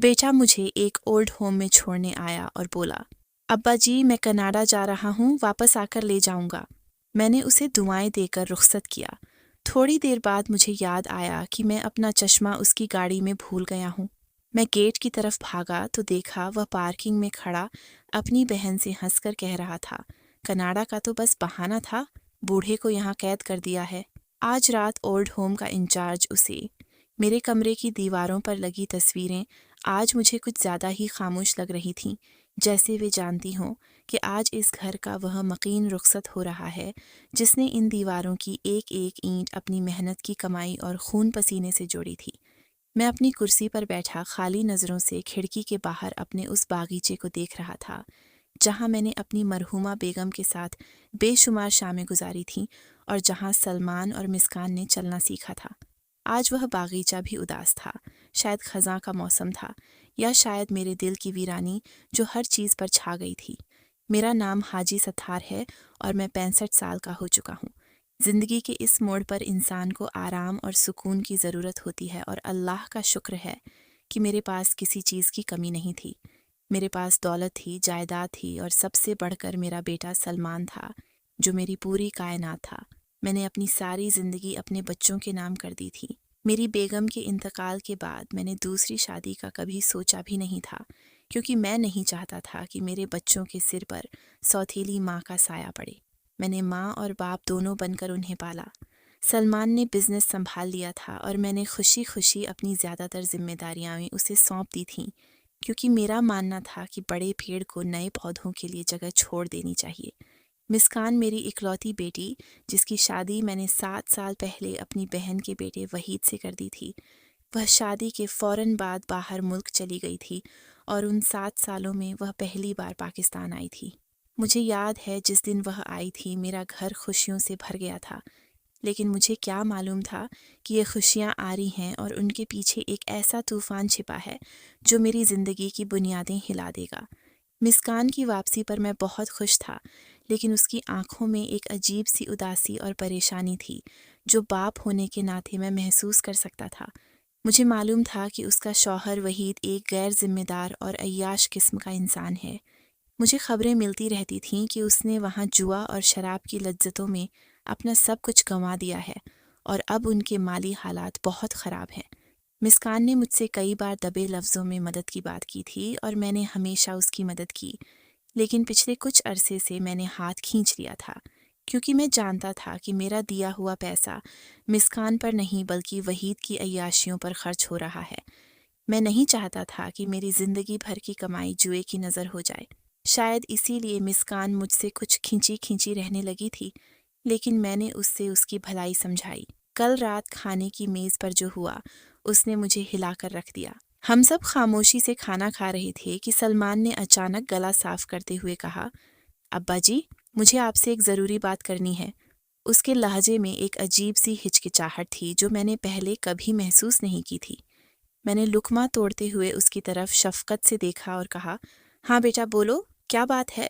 بیٹا مجھے ایک old home میں چھوڑنے آیا اور بولا، ابا جی میں کینیڈا جا رہا ہوں، واپس آ کر لے جاؤں گا۔ میں نے اسے دعائیں دے کر رخصت کیا۔ تھوڑی دیر بعد مجھے یاد آیا کہ میں اپنا چشمہ اس کی گاڑی میں بھول گیا ہوں۔ میں گیٹ کی طرف بھاگا تو دیکھا وہ پارکنگ میں کھڑا اپنی بہن سے ہنس کر کہہ رہا تھا، کینیڈا کا تو بس بہانہ تھا، بوڑھے کو یہاں قید کر دیا ہے۔ آج رات اولڈ ہوم کا انچارج اسے۔ میرے کمرے کی دیواروں پر لگی تصویریں آج مجھے کچھ زیادہ ہی خاموش لگ رہی تھیں، جیسے وہ جانتی ہوں کہ آج اس گھر کا وہ مقیم رخصت ہو رہا ہے جس نے ان دیواروں کی ایک ایک اینٹ اپنی محنت کی کمائی اور خون پسینے سے جوڑی تھی۔ میں اپنی کرسی پر بیٹھا خالی نظروں سے کھڑکی کے باہر اپنے اس باغیچے کو دیکھ رہا تھا جہاں میں نے اپنی مرحومہ بیگم کے ساتھ بے شمار شامیں گزاری تھیں اور جہاں سلمان اور مسکان نے چلنا سیکھا تھا۔ آج وہ باغیچہ بھی اداس تھا، شاید خزاں کا موسم تھا، یا شاید میرے دل کی ویرانی جو ہر چیز پر چھا گئی تھی۔ میرا نام حاجی ستار ہے اور میں 65 سال کا ہو چکا ہوں۔ زندگی کے اس موڑ پر انسان کو آرام اور سکون کی ضرورت ہوتی ہے، اور اللہ کا شکر ہے کہ میرے پاس کسی چیز کی کمی نہیں تھی۔ میرے پاس دولت تھی، جائیداد تھی، اور سب سے بڑھ کر میرا بیٹا سلمان تھا جو میری پوری کائنات تھا۔ میں نے اپنی ساری زندگی اپنے بچوں کے نام کر دی تھی۔ میری بیگم کے انتقال کے بعد میں نے دوسری شادی کا کبھی سوچا بھی نہیں تھا، کیونکہ میں نہیں چاہتا تھا کہ میرے بچوں کے سر پر سوتیلی ماں کا سایہ پڑے۔ میں نے ماں اور باپ دونوں بن کر انہیں پالا۔ سلمان نے بزنس سنبھال لیا تھا اور میں نے خوشی خوشی اپنی زیادہ تر ذمہ داریاں اسے سونپ دی تھیں، کیونکہ میرا ماننا تھا کہ بڑے پیڑ کو نئے پودوں کے لیے جگہ چھوڑ دینی چاہیے۔ مسکان میری اکلوتی بیٹی، جس کی شادی میں نے 7 سال پہلے اپنی بہن کے بیٹے وحید سے کر دی تھی، وہ شادی کے فوراً بعد باہر ملک چلی گئی تھی اور ان 7 سالوں میں وہ پہلی بار پاکستان آئی تھی۔ مجھے یاد ہے جس دن وہ آئی تھی میرا گھر خوشیوں سے بھر گیا تھا، لیکن مجھے کیا معلوم تھا کہ یہ خوشیاں آ رہی ہیں اور ان کے پیچھے ایک ایسا طوفان چھپا ہے جو میری زندگی کی بنیادیں ہلا دے گا۔ مسکان کی واپسی پر میں بہت خوش تھا، لیکن اس کی آنکھوں میں ایک عجیب سی اداسی اور پریشانی تھی جو باپ ہونے کے ناطے میں محسوس کر سکتا تھا۔ مجھے معلوم تھا کہ اس کا شوہر وحید ایک غیر ذمہ دار اور عیاش قسم کا انسان ہے۔ مجھے خبریں ملتی رہتی تھیں کہ اس نے وہاں جوا اور شراب کی لذتوں میں اپنا سب کچھ گنوا دیا ہے اور اب ان کے مالی حالات بہت خراب ہیں۔ مسکان نے مجھ سے کئی بار دبے لفظوں میں مدد کی بات کی تھی اور میں نے ہمیشہ اس کی مدد کی، لیکن پچھلے کچھ عرصے سے میں نے ہاتھ کھینچ لیا تھا، کیونکہ میں جانتا تھا کہ میرا دیا ہوا پیسہ مسکان پر نہیں بلکہ وحید کی عیاشیوں پر خرچ ہو رہا ہے۔ میں نہیں چاہتا تھا کہ میری زندگی بھر کی کمائی جوئے کی نظر ہو جائے۔ شاید اسی لیے مسکان مجھ سے کچھ کھینچی کھینچی رہنے لگی تھی، لیکن میں نے اس سے اس کی بھلائی سمجھائی۔ کل رات کھانے کی میز پر جو ہوا اس نے مجھے ہلا کر رکھ دیا۔ ہم سب خاموشی سے کھانا کھا رہے تھے کہ سلمان نے اچانک گلا صاف کرتے ہوئے کہا، ابا جی مجھے آپ سے ایک ضروری بات کرنی ہے۔ اس کے لہجے میں ایک عجیب سی ہچکچاہٹ تھی جو میں نے پہلے کبھی محسوس نہیں کی تھی۔ میں نے لقمہ توڑتے ہوئے اس کی طرف شفقت سے دیکھا اور کہا، ہاں بیٹا بولو، کیا بات ہے؟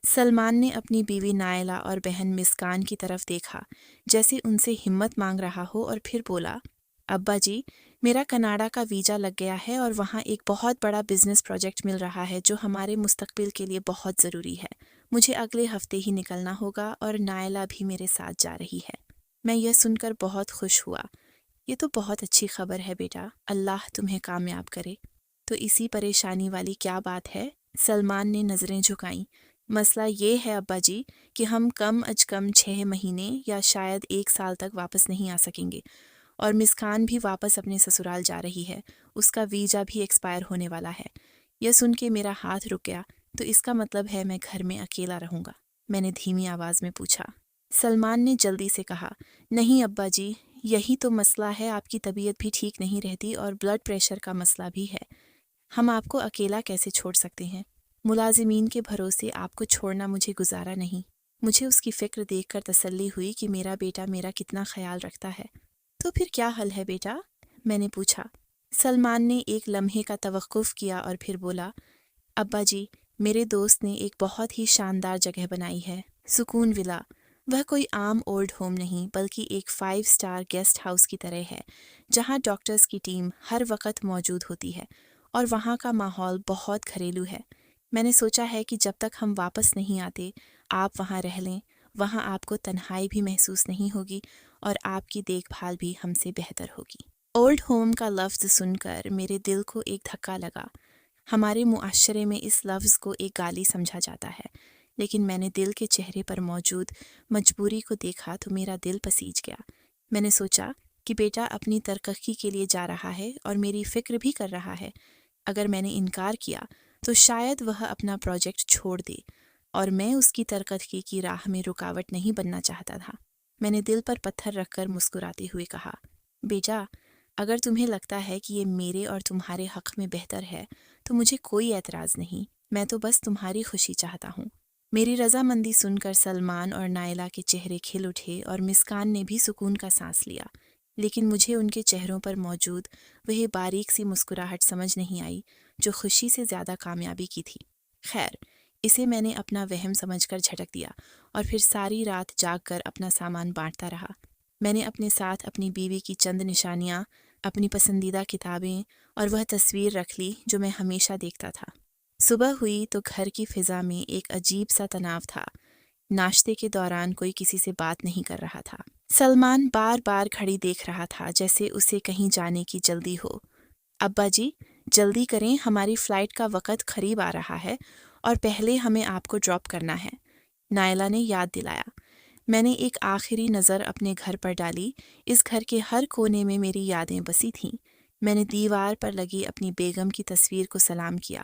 سلمان نے اپنی بیوی نائلہ اور بہن مسکان کی طرف دیکھا جیسے ان سے ہمت مانگ رہا ہو، اور پھر بولا، ابا جی میرا کینیڈا کا ویزا لگ گیا ہے اور وہاں ایک بہت بڑا بزنس پروجیکٹ مل رہا ہے جو ہمارے مستقبل کے لیے بہت ضروری ہے۔ مجھے اگلے ہفتے ہی نکلنا ہوگا اور نائلہ بھی میرے ساتھ جا رہی ہے۔ میں یہ سن کر بہت خوش ہوا۔ یہ تو بہت اچھی خبر ہے بیٹا، اللہ تمہیں کامیاب کرے۔ تو اسی پریشانی والی کیا بات ہے؟ سلمان نے نظریں جھکائیں۔ مسئلہ یہ ہے ابا جی کہ ہم کم از کم 6 مہینے یا شاید 1 سال تک واپس نہیں آ سکیں گے، اور مسکان بھی واپس اپنے سسرال جا رہی ہے، اس کا ویزا بھی ایکسپائر ہونے والا ہے۔ یہ سن کے میرا ہاتھ رک گیا۔ تو اس کا مطلب ہے میں گھر میں اکیلا رہوں گا؟ میں نے دھیمی آواز میں پوچھا۔ سلمان نے جلدی سے کہا، نہیں ابا جی، یہی تو مسئلہ ہے، آپ کی طبیعت بھی ٹھیک نہیں رہتی اور بلڈ پریشر کا مسئلہ بھی ہے۔ ہم آپ کو اکیلا کیسے چھوڑ سکتے ہیں؟ ملازمین کے بھروسے آپ کو چھوڑنا مجھے گزارا نہیں۔ مجھے اس کی فکر دیکھ کر تسلی ہوئی کہ میرا بیٹا میرا کتنا خیال رکھتا ہے۔ تو پھر کیا حل ہے بیٹا؟ میں نے پوچھا۔ سلمان نے ایک لمحے کا توقف کیا اور پھر بولا، ابا جی میرے دوست نے ایک بہت ہی شاندار جگہ بنائی ہے، سکون ولا۔ وہ کوئی عام اولڈ ہوم نہیں بلکہ ایک 5 اسٹار گیسٹ ہاؤس کی طرح ہے، جہاں ڈاکٹرز کی ٹیم ہر وقت موجود ہوتی ہے اور وہاں کا ماحول بہت گھریلو ہے۔ میں نے سوچا ہے کہ جب تک ہم واپس نہیں آتے آپ وہاں رہ لیں، وہاں آپ کو تنہائی بھی محسوس نہیں ہوگی اور آپ کی دیکھ بھال بھی ہم سے بہتر ہوگی۔ اولڈ ہوم کا لفظ سن کر میرے دل کو ایک دھکا لگا۔ ہمارے معاشرے میں اس لفظ کو ایک گالی سمجھا جاتا ہے، لیکن میں نے دل کے چہرے پر موجود مجبوری کو دیکھا تو میرا دل پسیج گیا۔ میں نے سوچا کہ بیٹا اپنی ترقی کے لیے جا رہا ہے اور میری فکر بھی کر رہا ہے۔ اگر میں نے انکار کیا تو شاید وہ اپنا پروجیکٹ چھوڑ دے اور میں اس کی ترقی کی راہ میں رکاوٹ نہیں بننا چاہتا تھا۔ میں نے دل پر پتھر رکھ کر مسکراتے ہوئے کہا، بیٹا اگر تمہیں لگتا ہے کہ یہ میرے اور تمہارے حق میں بہتر ہے تو مجھے کوئی اعتراض نہیں، میں تو بس تمہاری خوشی چاہتا ہوں۔ میری رضامندی سن کر سلمان اور نائلہ کے چہرے کھل اٹھے اور مسکان نے بھی سکون کا سانس لیا، لیکن مجھے ان کے چہروں پر موجود وہی باریک سی مسکراہٹ سمجھ نہیں آئی جو خوشی سے زیادہ کامیابی کی تھی۔ خیر، اسے میں نے اپنا وہم سمجھ کر جھٹک دیا اور پھر ساری رات جاگ کر اپنا سامان بانٹتا رہا۔ میں نے اپنے ساتھ اپنی بیوی کی چند نشانیاں، اپنی پسندیدہ کتابیں اور وہ تصویر رکھ لی جو میں ہمیشہ دیکھتا تھا۔ صبح ہوئی تو گھر کی فضا میں ایک عجیب سا تناؤ تھا۔ ناشتے کے دوران کوئی کسی سے بات نہیں کر رہا تھا۔ سلمان بار بار گھڑی دیکھ رہا تھا جیسے اسے کہیں جانے کی جلدی ہو۔ ابا جی جلدی کریں، ہماری فلائٹ کا وقت قریب آ رہا ہے اور پہلے ہمیں آپ کو ڈراپ کرنا ہے، نائلہ نے یاد دلایا۔ میں نے ایک آخری نظر اپنے گھر پر ڈالی۔ اس گھر کے ہر کونے میں میری یادیں بسی تھیں۔ میں نے دیوار پر لگی اپنی بیگم کی تصویر کو سلام کیا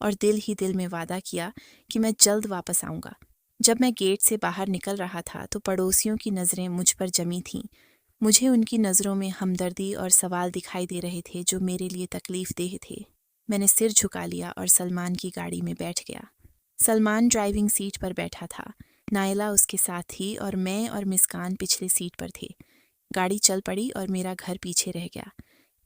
اور دل ہی دل میں وعدہ کیا کہ میں جلد واپس آؤں گا۔ جب میں گیٹ سے باہر نکل رہا تھا تو پڑوسیوں کی نظریں مجھ پر جمی تھیں۔ مجھے ان کی نظروں میں ہمدردی اور سوال دکھائی دے رہے تھے جو میرے لیے تکلیف دہ تھے۔ میں نے سر جھکا لیا اور سلمان کی گاڑی میں بیٹھ گیا۔ سلمان ڈرائیونگ سیٹ پر بیٹھا تھا، نائلہ اس کے ساتھ تھی اور میں اور مسکان پچھلے سیٹ پر تھے۔ گاڑی چل پڑی اور میرا گھر پیچھے رہ گیا۔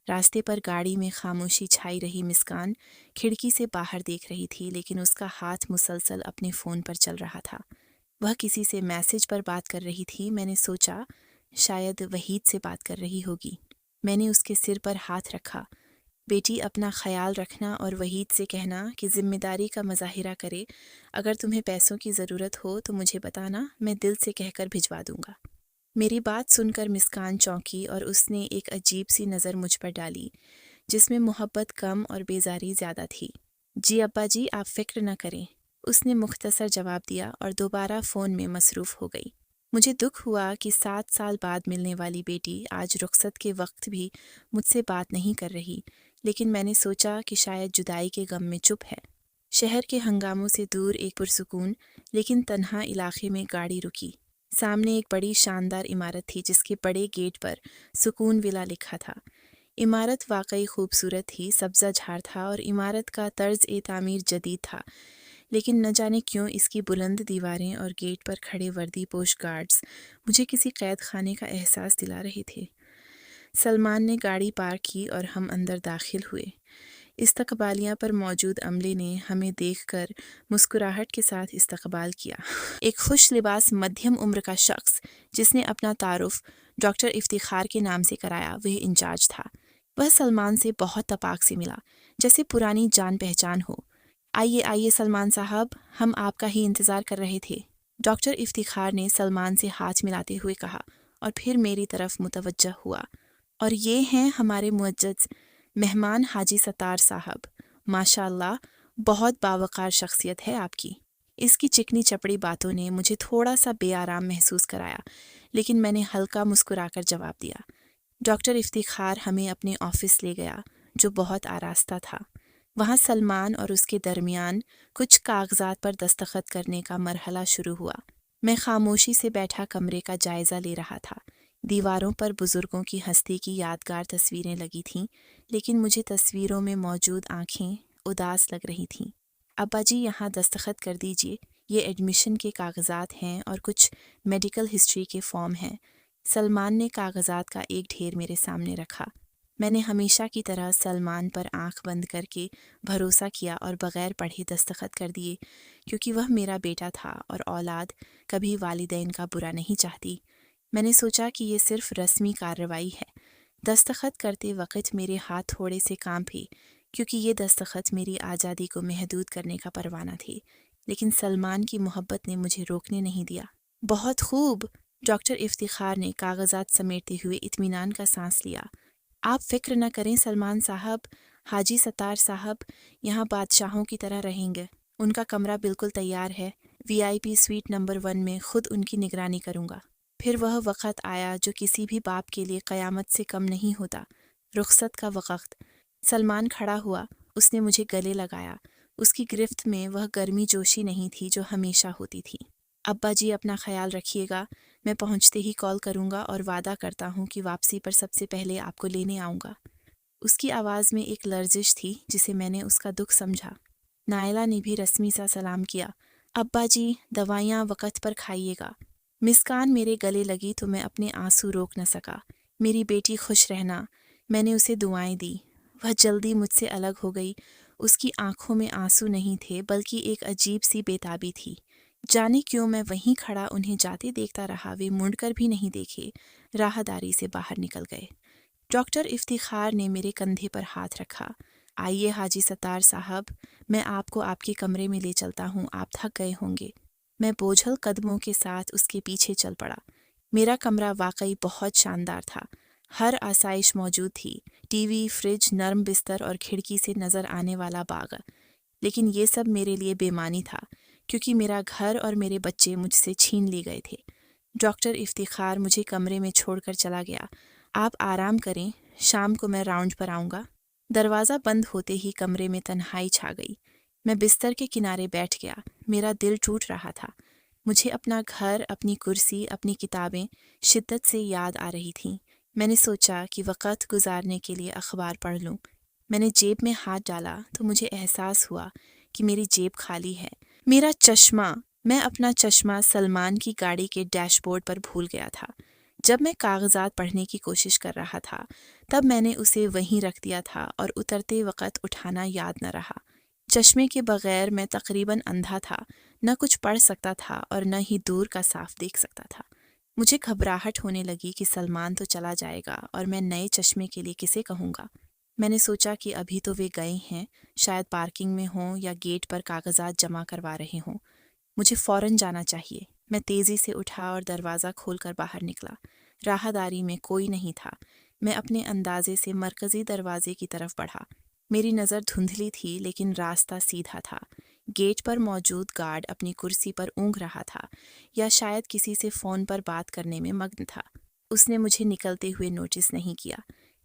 راستے پر گاڑی میں خاموشی چھائی رہی۔ مسکان کھڑکی سے باہر دیکھ رہی تھی لیکن اس کا ہاتھ مسلسل اپنے فون پر چل رہا تھا۔ وہ کسی سے میسج پر بات کر رہی تھی۔ میں نے سوچا شاید وحید سے بات کر رہی ہوگی۔ میں نے اس کے سر پر ہاتھ رکھا۔ بیٹی اپنا خیال رکھنا اور وحید سے کہنا کہ ذمہ داری کا مظاہرہ کرے۔ اگر تمہیں پیسوں کی ضرورت ہو تو مجھے بتانا، میں دل سے کہہ کر بھجوا دوں گا۔ میری بات سن کر مسکان چونکی اور اس نے ایک عجیب سی نظر مجھ پر ڈالی جس میں محبت کم اور بیزاری زیادہ تھی۔ جی ابا جی آپ فکر نہ کریں، اس نے مختصر جواب دیا اور دوبارہ فون میں مصروف ہو گئی۔ مجھے دکھ ہوا کہ 7 سال بعد ملنے والی بیٹی آج رخصت کے وقت بھی مجھ سے بات نہیں کر رہی، لیکن میں نے سوچا کہ شاید جدائی کے غم میں چپ ہے۔ شہر کے ہنگاموں سے دور ایک پرسکون لیکن تنہا علاقے میں گاڑی رکی۔ سامنے ایک بڑی شاندار عمارت تھی جس کے بڑے گیٹ پر سکون ولا لکھا تھا۔ عمارت واقعی خوبصورت تھی، سبزہ جھاڑ تھا اور عمارت کا طرز تعمیر جدید تھا، لیکن نہ جانے کیوں اس کی بلند دیواریں اور گیٹ پر کھڑے وردی پوش گارڈز مجھے کسی قید خانے کا احساس دلا رہے تھے۔ سلمان نے گاڑی پارک کی اور ہم اندر داخل ہوئے۔ استقبالیہ پر موجود عملے نے ہمیں دیکھ کر مسکراہٹ کے ساتھ استقبال کیا۔ ایک خوش لباس مدھیم عمر کا شخص جس نے اپنا تعارف ڈاکٹر افتخار کے نام سے کرایا وہ انچارج تھا۔ وہ سلمان سے بہت تپاک سے ملا، جیسے پرانی جان پہچان ہو۔ آئیے آئیے سلمان صاحب، ہم آپ کا ہی انتظار کر رہے تھے، ڈاکٹر افتخار نے سلمان سے ہاتھ ملاتے ہوئے کہا اور پھر میری طرف متوجہ ہوا۔ اور یہ ہیں ہمارے معزز مہمان حاجی ستار صاحب، ماشاء اللہ بہت باوقار شخصیت ہے آپ کی۔ اس کی چکنی چپڑی باتوں نے مجھے تھوڑا سا بے آرام محسوس کرایا، لیکن میں نے ہلکا مسکرا کر جواب دیا۔ ڈاکٹر افتخار ہمیں اپنے آفس لے گیا جو بہت آراستہ تھا۔ وہاں سلمان اور اس کے درمیان کچھ کاغذات پر دستخط کرنے کا مرحلہ شروع ہوا۔ میں خاموشی سے بیٹھا کمرے کا جائزہ لے رہا تھا۔ دیواروں پر بزرگوں کی ہستی کی یادگار تصویریں لگی تھیں، لیکن مجھے تصویروں میں موجود آنکھیں اداس لگ رہی تھیں۔ ابا جی یہاں دستخط کر دیجئے، یہ ایڈمیشن کے کاغذات ہیں اور کچھ میڈیکل ہسٹری کے فارم ہیں۔ سلمان نے کاغذات کا ایک ڈھیر میرے سامنے رکھا۔ میں نے ہمیشہ کی طرح سلمان پر آنکھ بند کر کے بھروسہ کیا اور بغیر پڑھے دستخط کر دیے، کیونکہ وہ میرا بیٹا تھا اور اولاد کبھی والدین کا برا نہیں چاہتی۔ میں نے سوچا کہ یہ صرف رسمی کارروائی ہے۔ دستخط کرتے وقت میرے ہاتھ تھوڑے سے کانپے، کیونکہ یہ دستخط میری آزادی کو محدود کرنے کا پروانہ تھے، لیکن سلمان کی محبت نے مجھے روکنے نہیں دیا۔ بہت خوب، ڈاکٹر افتخار نے کاغذات سمیٹتے ہوئے اطمینان کا سانس لیا۔ آپ فکر نہ کریں سلمان صاحب، حاجی ستار صاحب یہاں بادشاہوں کی طرح رہیں گے۔ ان کا کمرہ بالکل تیار ہے، وی آئی پی سویٹ نمبر 1 میں خود ان کی نگرانی کروں گا۔ پھر وہ وقت آیا جو کسی بھی باپ کے لیے قیامت سے کم نہیں ہوتا، رخصت کا وقت۔ سلمان کھڑا ہوا، اس نے مجھے گلے لگایا۔ اس کی گرفت میں وہ گرمی جوشی نہیں تھی جو ہمیشہ ہوتی تھی۔ ابا جی اپنا خیال رکھیے گا، میں پہنچتے ہی کال کروں گا اور وعدہ کرتا ہوں کہ واپسی پر سب سے پہلے آپ کو لینے آؤں گا۔ اس کی آواز میں ایک لرزش تھی جسے میں نے اس کا دکھ سمجھا۔ نائلہ نے بھی رسمی سا سلام کیا۔ ابا جی دوائیاں وقت پر کھائیے گا۔ مسکان میرے گلے لگی تو میں اپنے آنسو روک نہ سکا۔ میری بیٹی خوش رہنا، میں نے اسے دعائیں دی۔ وہ جلدی مجھ سے الگ ہو گئی۔ اس کی آنکھوں میں آنسو نہیں تھے بلکہ ایک عجیب سی بےتابی تھی۔ جانے کیوں میں وہیں کھڑا انہیں جاتے دیکھتا رہا، وہ مڑ کر بھی نہیں دیکھے، راہداری سے باہر نکل گئے۔ ڈاکٹر افتخار نے میرے کندھے پر ہاتھ رکھا۔ آئیے حاجی ستار صاحب، میں آپ کو آپ کے کمرے میں لے چلتا ہوں، آپ تھک گئے ہوں گے۔ میں بوجھل قدموں کے ساتھ اس کے پیچھے چل پڑا۔ میرا کمرہ واقعی بہت شاندار تھا۔ ہر آسائش موجود تھی، ٹی وی، فریج، نرم بستر اور کھڑکی سے نظر آنے والا باغ۔ لیکن یہ سب میرے لیے بے معنی تھا، کیونکہ میرا گھر اور میرے بچے مجھ سے چھین لیے گئے تھے۔ ڈاکٹر افتخار مجھے کمرے میں چھوڑ کر چلا گیا۔ آپ آرام کریں، شام کو میں راؤنڈ پر آؤں گا۔ دروازہ بند ہوتے ہی کمرے میں تنہائی چھا گئی۔ میں بستر کے کنارے بیٹھ گیا۔ میرا دل ٹوٹ رہا تھا۔ مجھے اپنا گھر، اپنی کرسی، اپنی کتابیں شدت سے یاد آ رہی تھیں۔ میں نے سوچا کہ وقت گزارنے کے لیے اخبار پڑھ لوں۔ میں نے جیب میں ہاتھ ڈالا تو مجھے احساس ہوا کہ میری جیب خالی ہے۔ میرا چشمہ، میں اپنا چشمہ سلمان کی گاڑی کے ڈیش بورڈ پر بھول گیا تھا۔ جب میں کاغذات پڑھنے کی کوشش کر رہا تھا تب میں نے اسے وہیں رکھ دیا تھا اور اترتے وقت اٹھانا یاد نہ رہا۔ چشمے کے بغیر میں تقریباً اندھا تھا، نہ کچھ پڑھ سکتا تھا اور نہ ہی دور کا صاف دیکھ سکتا تھا۔ مجھے گھبراہٹ ہونے لگی کہ سلمان تو چلا جائے گا اور میں نئے چشمے کے لیے کسے کہوں گا۔ میں نے سوچا کہ ابھی تو وہ گئے ہیں، شاید پارکنگ میں ہوں یا گیٹ پر کاغذات جمع کروا رہے ہوں۔ مجھے فوراً جانا چاہیے۔ میں تیزی سے اٹھا اور دروازہ کھول کر باہر نکلا۔ راہداری میں کوئی نہیں تھا۔ میں اپنے اندازے سے مرکزی دروازے کی طرف بڑھا۔ میری نظر دھندلی تھی لیکن راستہ سیدھا تھا۔ گیٹ پر موجود گارڈ اپنی کرسی پر اونگھ رہا تھا یا شاید کسی سے فون پر بات کرنے میں مگن تھا۔ اس نے مجھے نکلتے ہوئے نوٹس نہیں کیا۔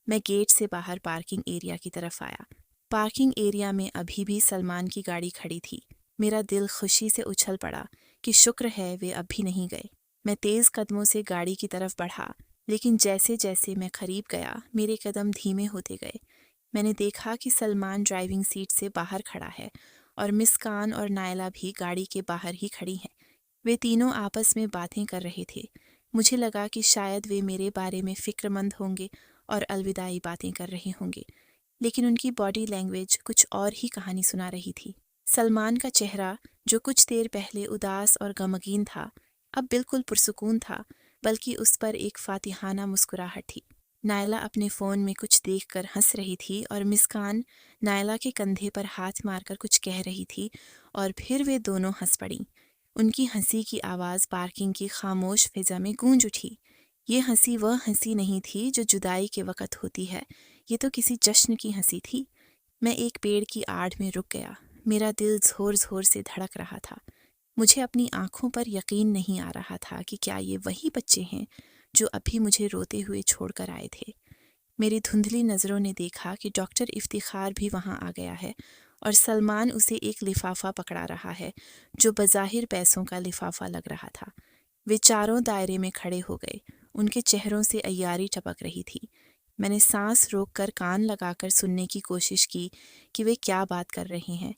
میں گیٹ سے باہر پارکنگ ایریا کی طرف آیا۔ پارکنگ ایریا میں ابھی بھی سلمان کی گاڑی کھڑی تھی۔ میرا دل خوشی سے اچھل پڑا کہ شکر ہے وہ اب بھی نہیں گئے۔ میں تیز قدموں سے گاڑی کی طرف بڑھا، لیکن جیسے جیسے میں قریب گیا میرے قدم دھیمے ہوتے گئے۔ میں نے دیکھا کہ سلمان ڈرائیونگ سیٹ سے باہر کھڑا ہے اور مسکان اور نائلہ بھی گاڑی کے باہر ہی کھڑی ہیں۔ وہ تینوں آپس میں باتیں کر رہے تھے۔ مجھے لگا کہ شاید وہ میرے بارے میں فکر مند ہوں گے اور الوداعی باتیں کر رہے ہوں گے، لیکن ان کی باڈی لینگویج کچھ اور ہی کہانی سنا رہی تھی۔ سلمان کا چہرہ جو کچھ دیر پہلے اداس اور غمگین تھا اب بالکل پرسکون تھا، بلکہ اس پر ایک فاتحانہ مسکراہٹ تھی۔ نائلہ اپنے فون میں کچھ دیکھ کر ہنس رہی تھی اور مسکان نائلہ کے کندھے پر ہاتھ مار کر کچھ کہہ رہی تھی اور پھر وہ دونوں ہنس پڑیں۔ ان کی ہنسی کی آواز پارکنگ کی خاموش فضا میں گونج اٹھی۔ یہ ہنسی وہ ہنسی نہیں تھی جو جدائی کے وقت ہوتی ہے، یہ تو کسی جشن کی ہنسی تھی۔ میں ایک پیڑ کی آڑ میں رک گیا۔ میرا دل زور زور سے دھڑک رہا تھا۔ مجھے اپنی آنکھوں پر یقین نہیں آ رہا تھا کہ کیا یہ وہی بچے ہیں جو ابھی مجھے روتے ہوئے چھوڑ کر آئے تھے۔ میری دھندلی نظروں نے دیکھا کہ ڈاکٹر افتخار بھی وہاں آ گیا ہے اور سلمان اسے ایک لفافہ پکڑا رہا ہے جو بظاہر پیسوں کا لفافہ لگ رہا تھا۔ وہ چاروں دائرے میں کھڑے ہو گئے۔ ان کے چہروں سے عیاری ٹپک رہی تھی۔ میں نے سانس روک کر کان لگا کر سننے کی کوشش کی کہ وہ کیا بات کر رہے ہیں۔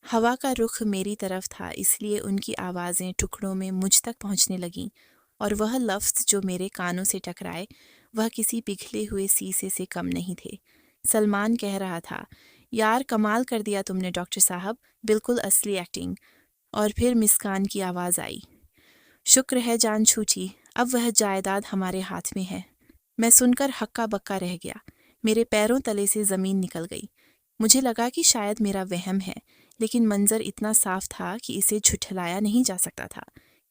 ہوا کا رخ میری طرف تھا، اس لیے ان کی آوازیں ٹکڑوں میں مجھ تک پہنچنے لگیں اور وہ لفظ جو میرے کانوں سے ٹکرائے وہ کسی پگھلے ہوئے سیسے سے کم نہیں تھے۔ سلمان کہہ رہا تھا، یار کمال کر دیا تم نے ڈاکٹر صاحب، بالکل اصلی ایکٹنگ۔ اور پھر مسکان کی آواز آئی، شکر ہے جان چھوٹی، اب وہ جائیداد ہمارے ہاتھ میں ہے۔ میں سن کر ہکا بکا رہ گیا۔ میرے پیروں تلے سے زمین نکل گئی۔ مجھے لگا کہ شاید میرا وہم ہے، لیکن منظر اتنا صاف تھا کہ اسے جھٹلایا نہیں جا سکتا تھا۔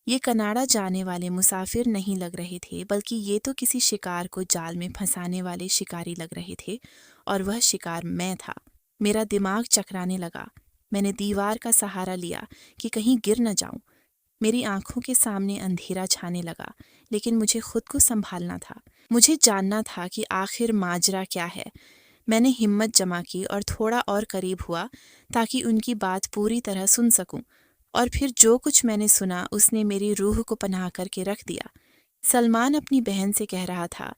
یہ کناڈا جانے والے مسافر نہیں لگ رہے تھے، بلکہ یہ تو کسی شکار کو جال میں پھنسانے والے شکاری لگ رہے تھے، اور وہ شکار میں تھا۔ میرا دماغ چکرانے لگا۔ میں نے دیوار کا سہارا لیا کہ کہیں گر نہ جاؤں۔ میری آنکھوں کے سامنے اندھیرا چھانے لگا، لیکن مجھے خود کو سنبھالنا تھا۔ مجھے جاننا تھا کہ آخر ماجرا کیا ہے۔ میں نے ہمت جمع کی اور تھوڑا اور قریب ہوا تاکہ ان کی بات پوری طرح سن سکوں، اور پھر جو کچھ میں نے سنا اس نے میری روح کو پناہ کر کے رکھ دیا۔ سلمان اپنی بہن سے کہہ رہا تھا،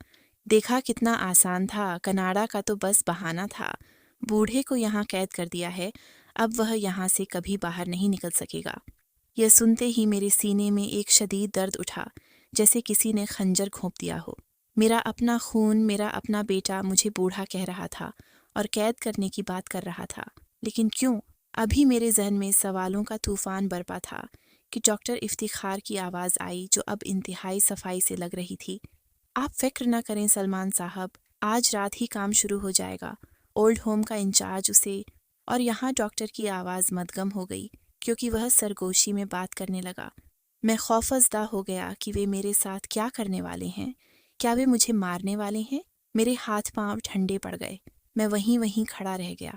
دیکھا کتنا آسان تھا، کناڈا کا تو بس بہانہ تھا۔ بوڑھے کو یہاں قید کر دیا ہے، اب وہ یہاں سے کبھی باہر نہیں نکل سکے گا۔ یہ سنتے ہی میرے سینے میں ایک شدید درد اٹھا، جیسے کسی نے خنجر گھونپ دیا ہو۔ میرا اپنا خون، میرا اپنا بیٹا مجھے بوڑھا کہہ رہا تھا اور قید کرنے کی بات کر رہا تھا، لیکن کیوں؟ ابھی میرے ذہن میں سوالوں کا طوفان برپا تھا کہ ڈاکٹر افتخار کی آواز آئی، جو اب انتہائی صفائی سے لگ رہی تھی۔ آپ فکر نہ کریں سلمان صاحب، آج رات ہی کام شروع ہو جائے گا۔ اولڈ ہوم کا انچارج اسے، اور یہاں ڈاکٹر کی آواز مدغم ہو گئی کیونکہ وہ سرگوشی میں بات کرنے لگا۔ میں خوفزدہ ہو گیا کہ وہ میرے ساتھ کیا کرنے والے ہیں۔ کیا وہ مجھے مارنے والے ہیں؟ میرے ہاتھ پاؤں ٹھنڈے پڑ گئے۔ میں وہیں کھڑا رہ گیا۔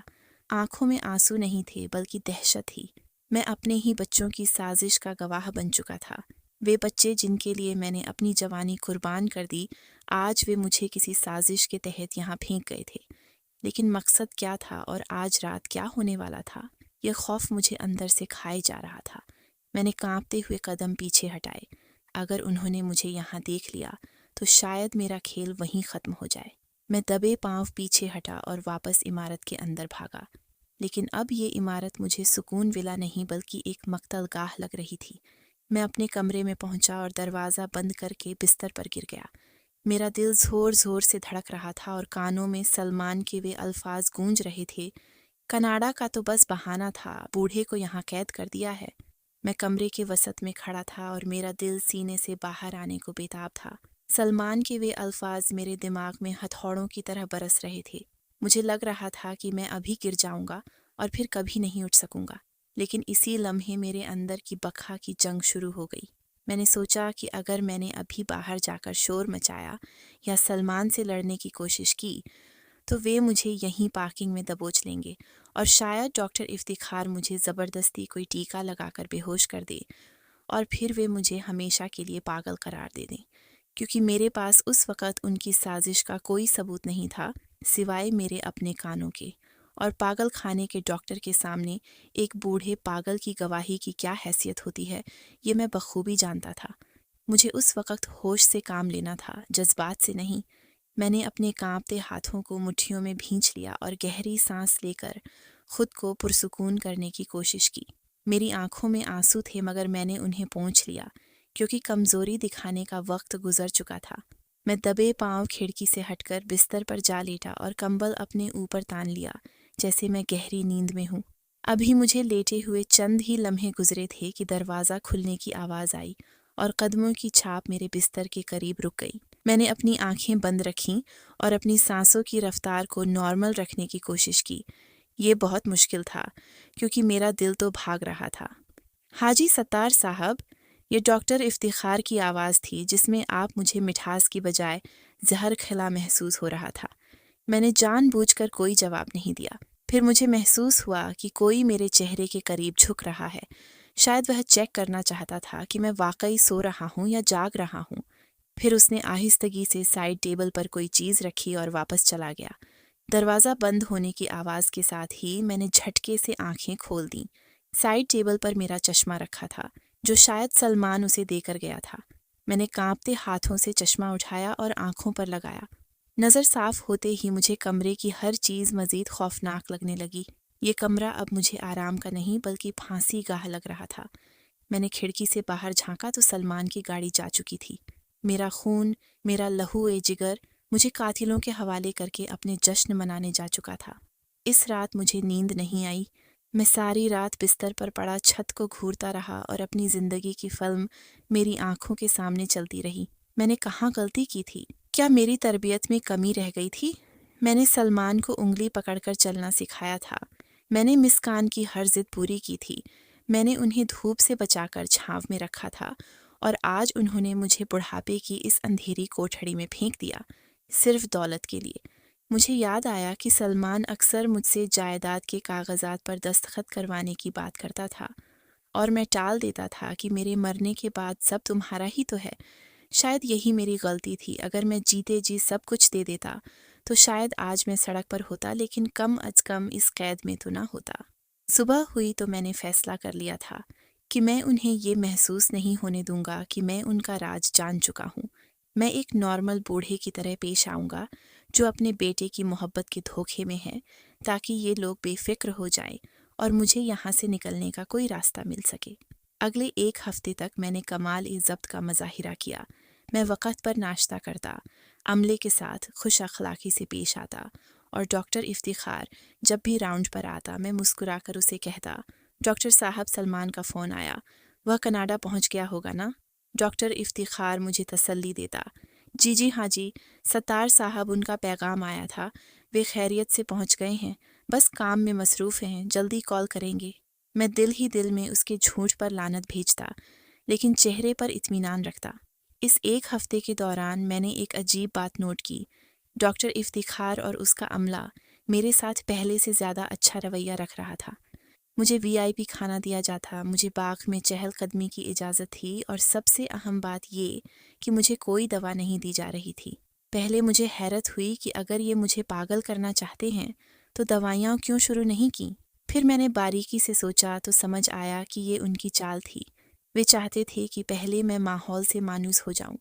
آنکھوں میں آنسو نہیں تھے بلکہ دہشت ہی۔ میں اپنے ہی بچوں کی سازش کا گواہ بن چکا تھا۔ وہ بچے جن کے لیے میں نے اپنی جوانی قربان کر دی، آج وہ مجھے کسی سازش کے تحت یہاں پھینک گئے تھے۔ لیکن مقصد کیا تھا اور آج رات کیا ہونے والا تھا؟ یہ خوف مجھے اندر سے کھائے جا رہا تھا۔ میں نے کانپتے ہوئے قدم پیچھے ہٹائے۔ اگر انہوں نے مجھے یہاں دیکھ لیا تو شاید میرا کھیل وہیں ختم ہو جائے۔ میں دبے پاؤں پیچھے ہٹا اور واپس عمارت کے اندر بھاگا، لیکن اب یہ عمارت مجھے سکون ولا نہیں بلکہ ایک مقتل گاہ لگ رہی تھی۔ میں اپنے کمرے میں پہنچا اور دروازہ بند کر کے بستر پر گر گیا۔ میرا دل زور زور سے دھڑک رہا تھا اور کانوں میں سلمان کے وہ الفاظ گونج رہے تھے، کناڈا کا تو بس بہانہ تھا، بوڑھے کو یہاں قید کر دیا ہے۔ میں کمرے کے وسط میں کھڑا تھا اور میرا دل سینے سے باہر آنے کو بےتاب تھا۔ سلمان کے وہ الفاظ میرے دماغ میں ہتھوڑوں کی طرح برس رہے تھے۔ مجھے لگ رہا تھا کہ میں ابھی گر جاؤں گا اور پھر کبھی نہیں اٹھ سکوں گا، لیکن اسی لمحے میرے اندر کی بقا کی جنگ شروع ہو گئی۔ میں نے سوچا کہ اگر میں نے ابھی باہر جا کر شور مچایا یا سلمان سے لڑنے کی کوشش کی تو وہ مجھے یہیں پارکنگ میں دبوچ لیں گے، اور شاید ڈاکٹر افتخار مجھے زبردستی کوئی ٹیکا لگا کر بے ہوش کر دے، اور پھر وہ مجھے ہمیشہ کے لیے پاگل قرار دے دیں، کیونکہ میرے پاس اس وقت ان کی سازش کا کوئی ثبوت نہیں تھا سوائے میرے اپنے کانوں کے، اور پاگل خانے کے ڈاکٹر کے سامنے ایک بوڑھے پاگل کی گواہی کی کیا حیثیت ہوتی ہے یہ میں بخوبی جانتا تھا۔ مجھے اس وقت ہوش سے کام لینا تھا، جذبات سے نہیں۔ میں نے اپنے کانپتے ہاتھوں کو مٹھیوں میں بھینچ لیا اور گہری سانس لے کر خود کو پرسکون کرنے کی کوشش کی۔ میری آنکھوں میں آنسو تھے مگر میں نے انہیں پونچھ لیا کیونکہ کمزوری دکھانے کا وقت گزر چکا تھا۔ میں دبے پاؤں کھڑکی سے ہٹ کر بستر پر جا لیٹا اور کمبل اپنے اوپر تان لیا جیسے میں گہری نیند میں ہوں۔ ابھی مجھے لیٹے ہوئے چند ہی لمحے گزرے تھے کہ دروازہ کھلنے کی آواز آئی اور قدموں کی چھاپ میرے بستر کے قریب رک گئی۔ میں نے اپنی آنکھیں بند رکھیں اور اپنی سانسوں کی رفتار کو نارمل رکھنے کی کوشش کی۔ یہ بہت مشکل تھا کیونکہ میرا دل تو بھاگ رہا تھا۔ حاجی ستار صاحب، یہ ڈاکٹر افتخار کی آواز تھی جس میں آپ مجھے مٹھاس کی بجائے زہر کھلا محسوس ہو رہا تھا۔ میں نے جان بوجھ کر کوئی جواب نہیں دیا۔ پھر مجھے محسوس ہوا کہ کوئی میرے چہرے کے قریب جھک رہا ہے، شاید وہ چیک کرنا چاہتا تھا کہ میں واقعی سو رہا ہوں یا جاگ رہا ہوں۔ پھر اس نے آہستگی سے سائیڈ ٹیبل پر کوئی چیز رکھی اور واپس چلا گیا۔ دروازہ بند ہونے کی آواز کے ساتھ ہی میں نے جھٹکے سے آنکھیں کھول دیں۔ سائیڈ ٹیبل پر میرا چشمہ رکھا تھا جو شاید سلمان اسے دے کر گیا تھا۔ میں نے کانپتے ہاتھوں سے چشمہ اٹھایا اور آنکھوں پر لگایا۔ نظر صاف ہوتے ہی مجھے کمرے کی ہر چیز مزید خوفناک لگنے لگی۔ یہ کمرہ اب مجھے آرام کا نہیں بلکہ پھانسی گاہ لگ رہا تھا۔ میں نے کھڑکی سے باہر جھانکا تو سلمان کی گاڑی جا چکی تھی۔ میرا خون، میرا لہو جگر مجھے قاتلوں کے حوالے کر کے اپنے جشن منانے جا چکا تھا۔ اس رات مجھے نیند نہیں آئی۔ میں ساری رات بستر پر پڑا چھت کو گھورتا رہا اور اپنی زندگی کی فلم میری آنکھوں کے سامنے چلتی رہی۔ میں نے کہاں غلطی کی تھی؟ کیا میری تربیت میں کمی رہ گئی تھی؟ میں نے سلمان کو انگلی پکڑ کر چلنا سکھایا تھا۔ میں نے مسکان کی ہر ضد پوری کی تھی۔ میں نے انہیں دھوپ سے بچا کر چھاؤں میں رکھا تھا اور آج انہوں نے مجھے بڑھاپے کی اس اندھیری کوٹھڑی میں پھینک دیا، صرف دولت کے لیے۔ مجھے یاد آیا کہ سلمان اکثر مجھ سے جائیداد کے کاغذات پر دستخط کروانے کی بات کرتا تھا اور میں ٹال دیتا تھا کہ میرے مرنے کے بعد سب تمہارا ہی تو ہے۔ شاید یہی میری غلطی تھی۔ اگر میں جیتے جی سب کچھ دے دیتا تو شاید آج میں سڑک پر ہوتا، لیکن کم از کم اس قید میں تو نہ ہوتا۔ صبح ہوئی تو میں نے فیصلہ کر لیا تھا کہ میں انہیں یہ محسوس نہیں ہونے دوں گا کہ میں ان کا راز جان چکا ہوں۔ میں ایک نارمل بوڑھے کی طرح پیش آؤں گا جو اپنے بیٹے کی محبت کے دھوکے میں ہے، تاکہ یہ لوگ بے فکر ہو جائیں اور مجھے یہاں سے نکلنے کا کوئی راستہ مل سکے۔ اگلے ایک ہفتے تک میں نے کمال ضبط کا مظاہرہ کیا۔ میں وقت پر ناشتہ کرتا، عملے کے ساتھ خوش اخلاقی سے پیش آتا اور ڈاکٹر افتخار جب بھی راؤنڈ پر آتا میں مسکرا کر اسے کہتا، ڈاکٹر صاحب سلمان کا فون آیا، وہ کینیڈا پہنچ گیا ہوگا نا؟ ڈاکٹر افتخار مجھے تسلی دیتا، جی ہاں جی، ستار صاحب ان کا پیغام آیا تھا، وہ خیریت سے پہنچ گئے ہیں، بس کام میں مصروف ہیں، جلدی کال کریں گے۔ میں دل ہی دل میں اس کے جھوٹ پر لعنت بھیجتا، لیکن چہرے پر اطمینان رکھتا۔ اس ایک ہفتے کے دوران میں نے ایک عجیب بات نوٹ کی۔ ڈاکٹر افتخار اور اس کا عملہ میرے ساتھ پہلے سے زیادہ اچھا رویہ رکھ رہا تھا۔ مجھے VIP کھانا دیا جاتا، مجھے باغ میں چہل قدمی کی اجازت تھی، اور سب سے اہم بات یہ کہ مجھے کوئی دوا نہیں دی جا رہی تھی۔ پہلے مجھے حیرت ہوئی کہ اگر یہ مجھے پاگل کرنا چاہتے ہیں تو دوائیاں کیوں شروع نہیں کیں؟ پھر میں نے باریکی سے سوچا تو سمجھ آیا کہ یہ ان کی چال تھی۔ وہ چاہتے تھے کہ پہلے میں ماحول سے مانوس ہو جاؤں،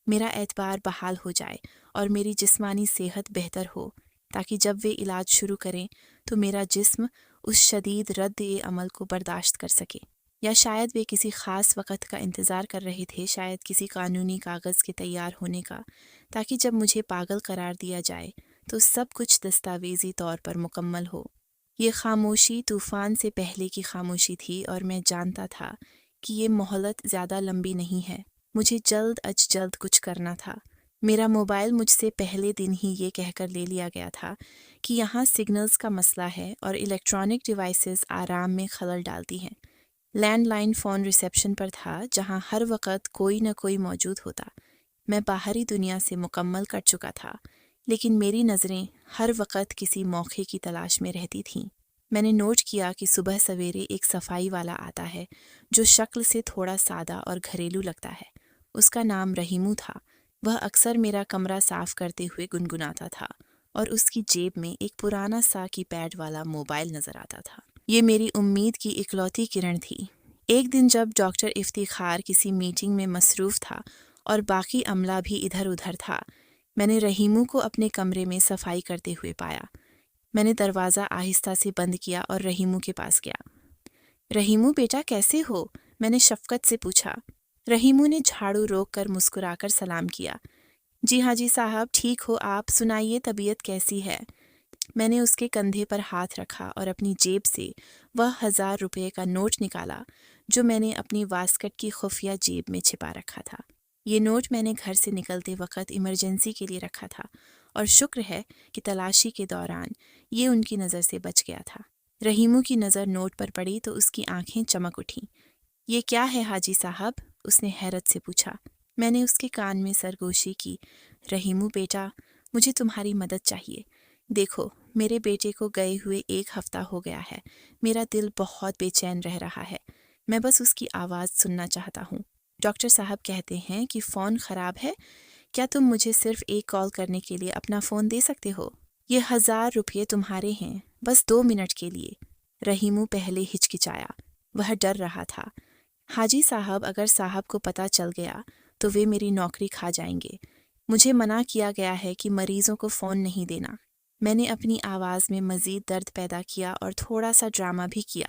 میرا اعتبار بحال ہو جائے اور میری جسمانی صحت بہتر ہو، تاکہ جب وہ علاج شروع کریں تو میرا جسم اس شدید رد عمل کو برداشت کر سکے۔ یا شاید وہ کسی خاص وقت کا انتظار کر رہے تھے، شاید کسی قانونی کاغذ کے تیار ہونے کا، تاکہ جب مجھے پاگل قرار دیا جائے تو سب کچھ دستاویزی طور پر مکمل ہو۔ یہ خاموشی طوفان سے پہلے کی خاموشی تھی، اور میں جانتا تھا کہ یہ مہلت زیادہ لمبی نہیں ہے۔ مجھے جلد از جلد کچھ کرنا تھا۔ میرا موبائل مجھ سے پہلے دن ہی یہ کہہ کر لے لیا گیا تھا کہ یہاں سگنلز کا مسئلہ ہے اور الیکٹرانک ڈیوائسز آرام میں خلل ڈالتی ہیں۔ لینڈ لائن فون ریسیپشن پر تھا، جہاں ہر وقت کوئی نہ کوئی موجود ہوتا۔ میں باہری دنیا سے مکمل کٹ چکا تھا، لیکن میری نظریں ہر وقت کسی موقع کی تلاش میں رہتی تھیں۔ میں نے نوٹ کیا کہ صبح سویرے ایک صفائی والا آتا ہے جو شکل سے تھوڑا سادہ اور گھریلو لگتا ہے۔ اس کا نام رحیمو تھا۔ وہ اکثر میرا کمرہ صاف کرتے ہوئے گنگناتا تھا اور اس کی جیب میں ایک پرانا سا کی پیڈ والا موبائل نظر آتا تھا۔ یہ میری امید کی اکلوتی کرن تھی۔ ایک دن جب ڈاکٹر افتخار کسی میٹنگ میں مصروف تھا اور باقی عملہ بھی ادھر ادھر تھا، میں نے رحیمو کو اپنے کمرے میں صفائی کرتے ہوئے پایا۔ میں نے دروازہ آہستہ سے بند کیا اور رحیمو کے پاس گیا۔ رحیمو بیٹا کیسے ہو؟ میں نے شفقت سے پوچھا۔ رحیمو نے جھاڑو روک کر مسکرا کر سلام کیا۔ جی ہاں جی صاحب، ٹھیک ہو آپ؟ سنائیے طبیعت کیسی ہے؟ میں نے اس کے کندھے پر ہاتھ رکھا اور اپنی جیب سے وہ 1000 روپے کا نوٹ نکالا جو میں نے اپنی واسکٹ کی خفیہ جیب میں چھپا رکھا تھا۔ یہ نوٹ میں نے گھر سے نکلتے وقت ایمرجنسی کے لیے رکھا تھا، اور شکر ہے کہ تلاشی کے دوران یہ ان کی نظر سے بچ گیا تھا۔ رحیمو کی نظر نوٹ پر پڑی تو اس کی آنکھیں چمک اٹھیں۔ یہ کیا ہے حاجی صاحب؟ اس نے حیرت سے پوچھا۔ میں نے اس کے کان میں سرگوشی کی۔ رحیمو بیٹا، مجھے تمہاری مدد چاہیے۔ دیکھو، میرے بیٹے کو گئے ہوئے 1 ہفتہ ہو گیا ہے۔ میرا دل بہت بے چین رہ رہا ہے۔ میں بس اس کی آواز سننا چاہتا ہوں۔ ڈاکٹر صاحب کہتے ہیں کہ فون خراب ہے۔ کیا تم مجھے صرف ایک کال کرنے کے لیے اپنا فون دے سکتے ہو؟ یہ 1000 روپے تمہارے ہیں، بس 2 منٹ کے لیے۔ رحیمو پہلے ہچکچایا، وہ ڈر رہا تھا۔ حاجی صاحب، اگر صاحب کو پتہ چل گیا تو وہ میری نوکری کھا جائیں گے۔ مجھے منع کیا گیا ہے کہ مریضوں کو فون نہیں دینا۔ میں نے اپنی آواز میں مزید درد پیدا کیا اور تھوڑا سا ڈرامہ بھی کیا۔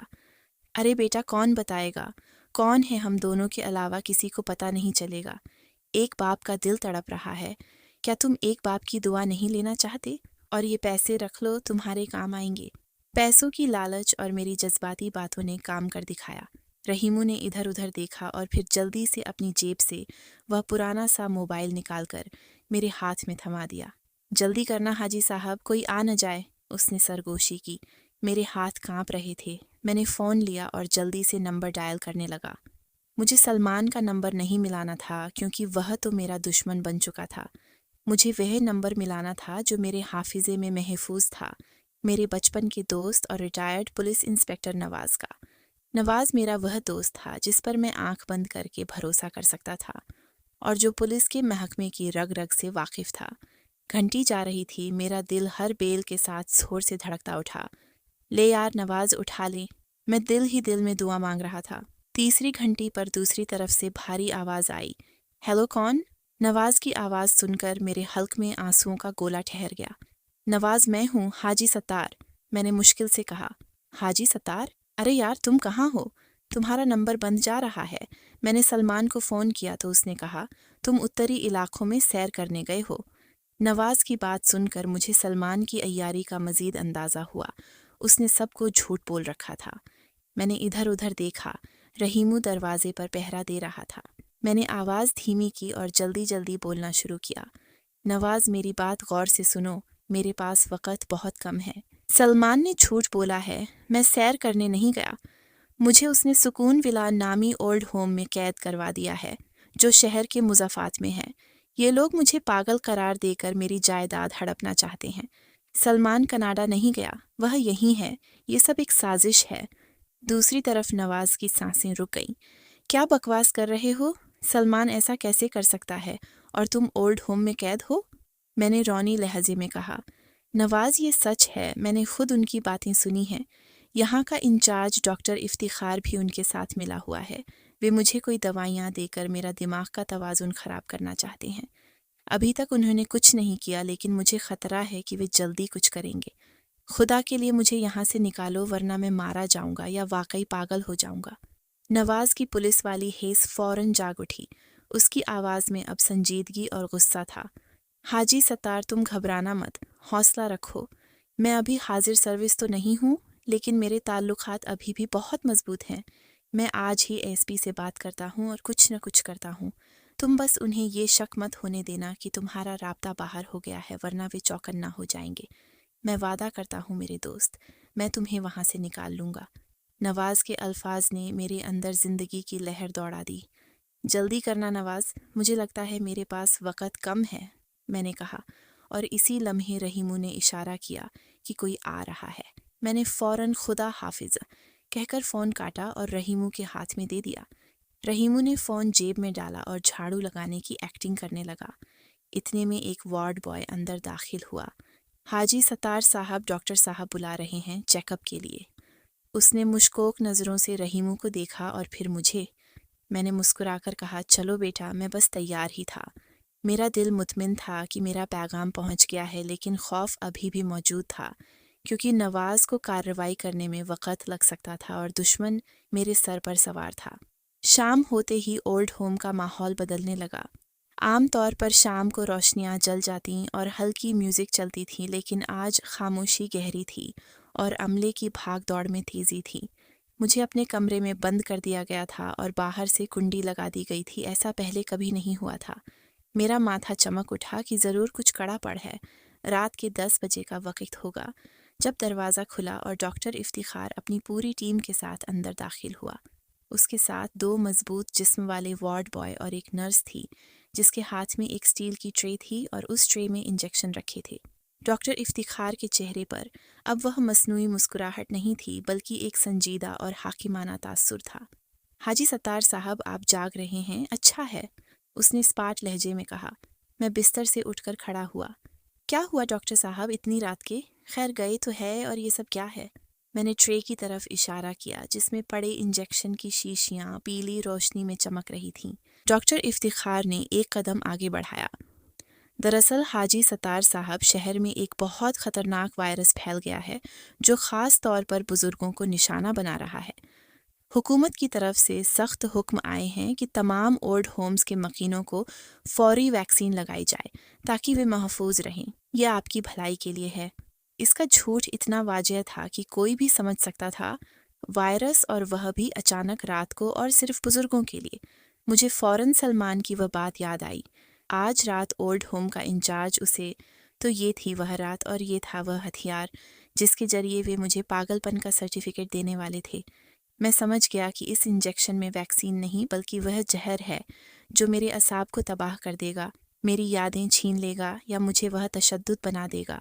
ارے بیٹا، کون بتائے گا؟ کون ہے ہم دونوں کے علاوہ کسی کو پتہ نہیں چلے گا۔ ایک باپ کا دل تڑپ رہا ہے۔ کیا تم ایک باپ کی دعا نہیں لینا چاہتے؟ اور یہ پیسے رکھ لو، تمہارے کام آئیں گے۔ پیسوں کی لالچ اور میری جذباتی باتوں نے کام کر دکھایا۔ رحیمو نے ادھر ادھر دیکھا اور پھر جلدی سے اپنی جیب سے وہ پرانا سا موبائل نکال کر میرے ہاتھ میں تھما دیا۔ جلدی کرنا حاجی صاحب، کوئی آ نہ جائے، اس نے سرگوشی کی۔ میرے ہاتھ کانپ رہے تھے۔ میں نے فون لیا اور جلدی سے نمبر ڈائل کرنے لگا۔ مجھے سلمان کا نمبر نہیں ملانا تھا کیونکہ وہ تو میرا دشمن بن چکا تھا۔ مجھے وہ نمبر ملانا تھا جو میرے حافظے میں محفوظ تھا، میرے بچپن کے دوست اور ریٹائرڈ پولیس انسپکٹر نواز کا۔ نواز میرا وہ دوست تھا جس پر میں آنکھ بند کر کے بھروسہ کر سکتا تھا اور جو پولیس کے محکمے کی رگ رگ سے واقف تھا۔ گھنٹی جا رہی تھی، میرا دل ہر بیل کے ساتھ زور سے دھڑکتا اٹھا۔ لے یار نواز، اٹھا لے، میں دل ہی دل میں دعا مانگ رہا تھا۔ تیسری گھنٹی پر دوسری طرف سے بھاری آواز آئی، ہیلو کون؟ نواز کی آواز سن کر میرے حلق میں آنسوؤں کا گولا ٹھہر گیا۔ نواز میں ہوں، حاجی ستار، میں نے مشکل سے کہا۔ حاجی ستار؟ ارے یار تم کہاں ہو؟ تمہارا نمبر بند جا رہا ہے۔ میں نے سلمان کو فون کیا تو اس نے کہا تم اتری علاقوں میں سیر کرنے گئے ہو۔ نواز کی بات سن کر مجھے سلمان کی عیاری کا مزید اندازہ ہوا۔ اس نے سب کو جھوٹ بول رکھا تھا۔ میں نے ادھر ادھر دیکھا، رحیمو دروازے پر پہرا دے رہا تھا۔ میں نے آواز دھیمی کی اور جلدی جلدی بولنا شروع کیا، نواز میری بات غور سے سنو، میرے پاس وقت بہت کم ہے۔ سلمان نے جھوٹ بولا ہے، میں سیر کرنے نہیں گیا۔ مجھے اس نے سکون ولا نامی اولڈ ہوم میں قید کروا دیا ہے جو شہر کے مضافات میں ہے۔ یہ لوگ مجھے پاگل قرار دے کر میری جائیداد ہڑپنا چاہتے ہیں۔ سلمان کینیڈا نہیں گیا، وہ یہیں ہے، یہ سب ایک سازش ہے۔ دوسری طرف نواز کی سانسیں رک گئیں۔ کیا بکواس کر رہے ہو؟ سلمان ایسا کیسے کر سکتا ہے اور تم اولڈ ہوم میں قید ہو؟ میں نے رونی لہجے میں کہا۔ نواز یہ سچ ہے، میں نے خود ان کی باتیں سنی ہیں۔ یہاں کا انچارج ڈاکٹر افتخار بھی ان کے ساتھ ملا ہوا ہے۔ وہ مجھے کوئی دوائیاں دے کر میرا دماغ کا توازن خراب کرنا چاہتے ہیں۔ ابھی تک انہوں نے کچھ نہیں کیا لیکن مجھے خطرہ ہے کہ وہ جلدی کچھ کریں گے۔ خدا کے لیے مجھے یہاں سے نکالو ورنہ میں مارا جاؤں گا یا واقعی پاگل ہو جاؤں گا۔ نواز کی پولیس والی حیث فوراً جاگ اٹھی۔ اس کی آواز میں اب سنجیدگی اور غصہ تھا۔ حاجی ستار تم گھبرانا مت، حوصلہ رکھو۔ میں ابھی حاضر سروس تو نہیں ہوں لیکن میرے تعلقات ابھی بھی بہت مضبوط ہیں۔ میں آج ہی ایس پی سے بات کرتا ہوں اور کچھ نہ کچھ کرتا ہوں۔ تم بس انہیں یہ شک مت ہونے دینا کہ تمہارا رابطہ باہر ہو گیا ہے ورنہ وہ چوکنا ہو جائیں گے۔ میں وعدہ کرتا ہوں میرے دوست، میں تمہیں وہاں سے نکال لوں گا۔ نواز کے الفاظ نے میرے اندر زندگی کی لہر دوڑا دی۔ جلدی کرنا نواز، مجھے لگتا ہے میرے پاس وقت کم ہے، میں نے کہا، اور اسی لمحے رحیمو نے اشارہ کیا کہ کوئی آ رہا ہے۔ میں نے فوراً خدا حافظ کہہ کر فون کاٹا اور رحیمو کے ہاتھ میں دے دیا۔ رحیمو نے فون جیب میں ڈالا اور جھاڑو لگانے کی ایکٹنگ کرنے لگا۔ اتنے میں ایک وارڈ بوائے اندر داخل ہوا۔ حاجی ستار صاحب، ڈاکٹر صاحب بلا رہے ہیں چیک اپ کے لیے۔ اس نے مشکوک نظروں سے رحیمو کو دیکھا اور پھر مجھے۔ میں نے مسکرا کر کہا چلو بیٹا، میں بس تیار ہی تھا۔ میرا دل مطمئن تھا کہ میرا پیغام پہنچ گیا ہے لیکن خوف ابھی بھی موجود تھا کیونکہ نواز کو کارروائی کرنے میں وقت لگ سکتا تھا اور دشمن میرے سر پر سوار تھا۔ شام ہوتے ہی اولڈ ہوم کا ماحول بدلنے لگا۔ عام طور پر شام کو روشنیاں جل جاتیں اور ہلکی میوزک چلتی تھی لیکن آج خاموشی گہری تھی اور عملے کی بھاگ دوڑ میں تیزی تھی۔ مجھے اپنے کمرے میں بند کر دیا گیا تھا اور باہر سے کنڈی لگا دی گئی تھی، ایسا پہلے کبھی نہیں ہوا تھا۔ میرا ماتھا چمک اٹھا کہ ضرور کچھ کڑا پڑ ہے۔ رات کے 10 بجے کا وقت ہوگا جب دروازہ کھلا اور ڈاکٹر افتخار اپنی پوری ٹیم کے ساتھ اندر داخل ہوا۔ اس کے ساتھ 2 مضبوط جسم والے وارڈ بوائے اور ایک نرس تھی جس کے ہاتھ میں ایک سٹیل کی ٹرے تھی اور اس ٹرے میں انجیکشن رکھے تھے۔ ڈاکٹر افتخار کے چہرے پر اب وہ مصنوعی مسکراہٹ نہیں تھی بلکہ ایک سنجیدہ اور حاکمانہ تاثر تھا۔ حاجی ستار صاحب، آپ جاگ رہے ہیں، اچھا ہے، اس نے اسپاٹ لہجے میں کہا۔ میں بستر سے اٹھ کر کھڑا ہوا۔ کیا ہوا ڈاکٹر صاحب اتنی رات کے؟ خیر گئے تو ہے، اور یہ سب کیا ہے؟ میں نے ٹرے کی طرف اشارہ کیا جس میں پڑے انجیکشن کی شیشیاں پیلی روشنی میں چمک رہی تھیں۔ ڈاکٹر افتخار نے ایک قدم آگے بڑھایا۔ دراصل حاجی ستار صاحب، شہر میں ایک بہت خطرناک وائرس پھیل گیا ہے جو خاص طور پر بزرگوں کو نشانہ بنا رہا ہے۔ حکومت کی طرف سے سخت حکم آئے ہیں کہ تمام اولڈ ہومز کے مکینوں کو فوری ویکسین لگائی جائے تاکہ وہ محفوظ رہیں۔ یہ آپ کی بھلائی کے لیے ہے۔ اس کا جھوٹ اتنا واضح تھا کہ کوئی بھی سمجھ سکتا تھا، وائرس اور وہ بھی اچانک رات کو اور صرف بزرگوں کے لیے۔ مجھے فوراً سلمان کی وہ بات یاد آئی۔ آج رات اولڈ ہوم کا انچارج اسے تو یہ تھی وہ رات اور یہ تھا وہ ہتھیار جس کے ذریعے وہ مجھے پاگل پن کا سرٹیفکیٹ دینے والے تھے۔ میں سمجھ گیا کہ اس انجیکشن میں ویکسین نہیں بلکہ وہ زہر ہے جو میرے اعصاب کو تباہ کر دے گا، میری یادیں چھین لے گا یا مجھے وہ تشدد بنا دے گا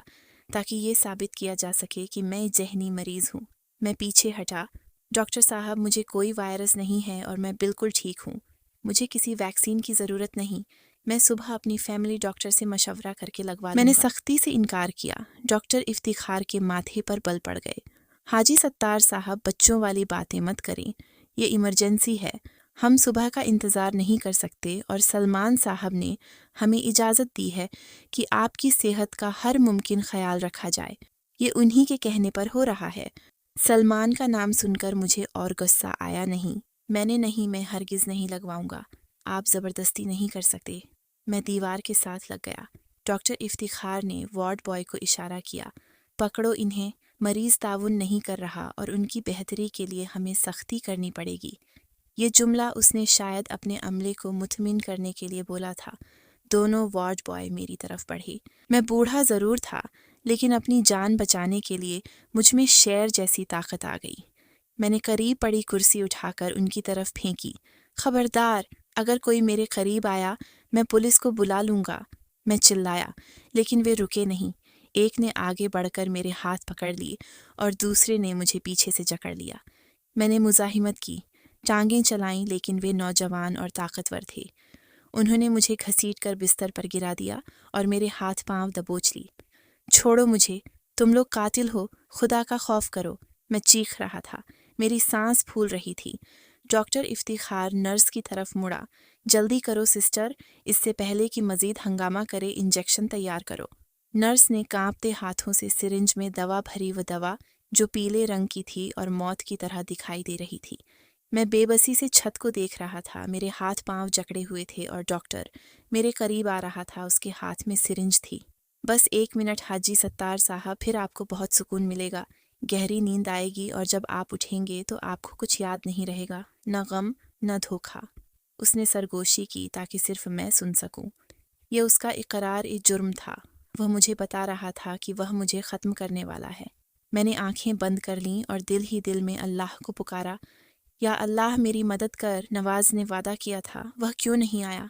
تاکہ یہ ثابت کیا جا سکے کہ میں ذہنی مریض ہوں۔ میں پیچھے ہٹا۔ ڈاکٹر صاحب، مجھے کوئی وائرس نہیں ہے اور میں بالکل ٹھیک ہوں۔ مجھے کسی ویکسین کی ضرورت نہیں۔ میں صبح اپنی فیملی ڈاکٹر سے مشورہ کر کے لگوا لوں گا۔ میں نے سختی سے انکار کیا۔ ڈاکٹر افتخار کے ماتھے پر بل پڑ گئے۔ حاجی ستار صاحب، بچوں والی باتیں مت کریں، یہ ایمرجنسی ہے، ہم صبح کا انتظار نہیں کر سکتے اور سلمان صاحب نے ہمیں اجازت دی ہے کہ آپ کی صحت کا ہر ممکن خیال رکھا جائے، یہ انہی کے کہنے پر ہو رہا ہے۔ سلمان کا نام سن کر مجھے اور غصہ آیا نہیں۔ میں ہرگز نہیں لگواؤں گا، آپ زبردستی نہیں کر سکتے۔ میں دیوار کے ساتھ لگ گیا۔ ڈاکٹر افتخار نے وارڈ بوائے کو اشارہ کیا، پکڑو انہیں، مریض تعاون نہیں کر رہا اور ان کی بہتری کے لیے ہمیں سختی کرنی پڑے گی۔ یہ جملہ اس نے شاید اپنے عملے کو مطمئن کرنے کے لیے بولا تھا۔ دونوں وارڈ بوائے میری طرف بڑھے۔ میں بوڑھا ضرور تھا لیکن اپنی جان بچانے کے لیے مجھ میں شیر جیسی طاقت آ گئی۔ میں نے قریب پڑی کرسی اٹھا کر ان کی طرف پھینکی۔ خبردار، اگر کوئی میرے قریب آیا میں پولیس کو بلا لوں گا، میں چلایا، لیکن وہ رکے نہیں۔ ایک نے آگے بڑھ کر میرے ہاتھ پکڑ لیے اور دوسرے نے مجھے پیچھے سے جکڑ لیا۔ میں نے مزاحمت کی، ٹانگیں چلائیں، لیکن وہ نوجوان اور طاقتور تھے۔ انہوں نے مجھے گھسیٹ کر بستر پر گرا دیا اور میرے ہاتھ پاؤں دبوچ لی۔ چھوڑو مجھے، تم لوگ قاتل ہو، خدا کا خوف کرو، میں چیخ رہا تھا، میری سانس پھول رہی تھی۔ ڈاکٹر افتخار نرس کی طرف مڑا، جلدی کرو سسٹر، اس سے پہلے کہ مزید ہنگامہ کرے انجیکشن تیار کرو۔ نرس نے کانپتے ہاتھوں سے سرنج میں دوا بھری، وہ دوا جو پیلے رنگ کی تھی اور موت کی طرح دکھائی دے رہی تھی۔ میں بے بسی سے چھت کو دیکھ رہا تھا، میرے ہاتھ پاؤں جکڑے ہوئے تھے اور ڈاکٹر میرے قریب آ رہا تھا، اس کے ہاتھ میں سرنج تھی۔ بس 1 منٹ حاجی ستار صاحب، پھر آپ کو بہت سکون ملے گا، گہری نیند آئے گی اور جب آپ اٹھیں گے تو آپ کو کچھ یاد نہیں رہے گا، نہ غم نہ دھوکا۔ اس نے سرگوشی کی تاکہ صرف میں سن سکوں۔ یہ اس کا اقرار جرم تھا، وہ مجھے بتا رہا تھا کہ وہ مجھے ختم کرنے والا ہے۔ میں نے آنکھیں بند کر لیں اور دل ہی دل میں اللہ کو پکارا، یا اللہ میری مدد کر، نواز نے وعدہ کیا تھا، وہ کیوں نہیں آیا؟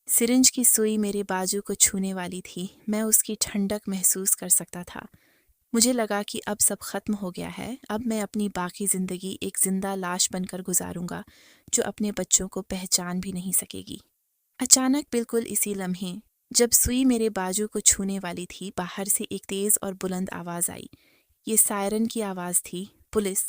سرنج کی سوئی میرے بازو کو چھونے والی تھی، میں اس کی ٹھنڈک محسوس کر سکتا تھا۔ مجھے لگا کہ اب سب ختم ہو گیا ہے، اب میں اپنی باقی زندگی ایک زندہ لاش بن کر گزاروں گا جو اپنے بچوں کو پہچان بھی نہیں سکے گی۔ اچانک بالکل اسی لمحے جب سوئی میرے بازو کو چھونے والی تھی، باہر سے ایک تیز اور بلند آواز آئی۔ یہ سائرن کی آواز تھی، پولیس۔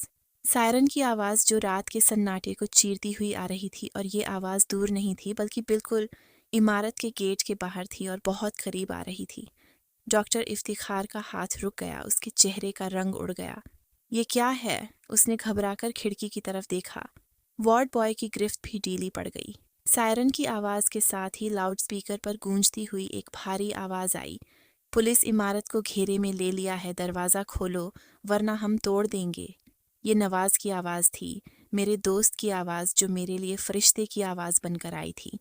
سائرن کی آواز جو رات کے سناٹے کو چیرتی ہوئی آ رہی تھی، اور یہ آواز دور نہیں تھی بلکہ بالکل عمارت کے گیٹ کے باہر تھی اور بہت قریب آ رہی تھی۔ ڈاکٹر افتخار کا ہاتھ رک گیا، اس کے چہرے کا رنگ اڑ گیا۔ یہ کیا ہے؟ اس نے گھبرا کر کھڑکی کی طرف دیکھا۔ وارڈ بوائے کی گرفت بھی ڈھیلی پڑ گئی۔ سائرن کی آواز کے ساتھ ہی لاؤڈ سپیکر پر گونجتی ہوئی ایک بھاری آواز آئی، پولیس عمارت کو گھیرے میں لے لیا ہے، دروازہ کھولو ورنہ ہم توڑ دیں گے۔ یہ نواز کی آواز تھی، میرے دوست کی آواز جو میرے لیے فرشتے کی آواز بن کر آئی تھی۔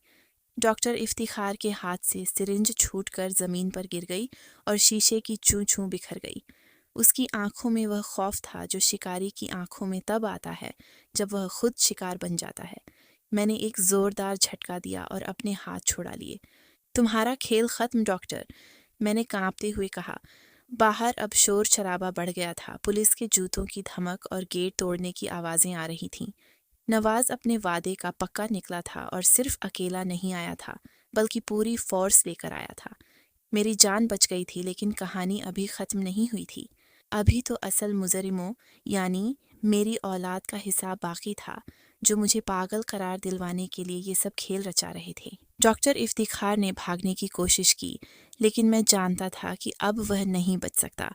ڈاکٹر افتخار کے ہاتھ سے سرنج چھوٹ کر زمین پر گر گئی اور شیشے کی چوں چوں بکھر گئی۔ اس کی آنکھوں میں وہ خوف تھا جو شکاری کی آنکھوں میں تب آتا ہے جب وہ خود شکار بن جاتا ہے۔ میں نے ایک زوردار جھٹکا دیا اور اپنے ہاتھ چھڑا لیے۔ تمہارا کھیل ختم ڈاکٹر، میں نے کانپتے ہوئے کہا۔ باہر اب شور شرابہ بڑھ گیا تھا، پولیس کے جوتوں کی دھمک اور گیٹ توڑنے کی آوازیں آ رہی تھیں۔ نواز اپنے وعدے کا پکا نکلا تھا اور صرف اکیلا نہیں آیا تھا بلکہ پوری فورس لے کر آیا تھا۔ میری جان بچ گئی تھی لیکن کہانی ابھی ختم نہیں ہوئی تھی۔ ابھی تو اصل مجرموں یعنی میری اولاد کا حساب باقی تھا جو مجھے پاگل قرار دلوانے کے لیے یہ سب کھیل رچا رہے تھے۔ ڈاکٹر افتخار نے بھاگنے کی کوشش کی لیکن میں جانتا تھا کہ اب وہ نہیں بچ سکتا،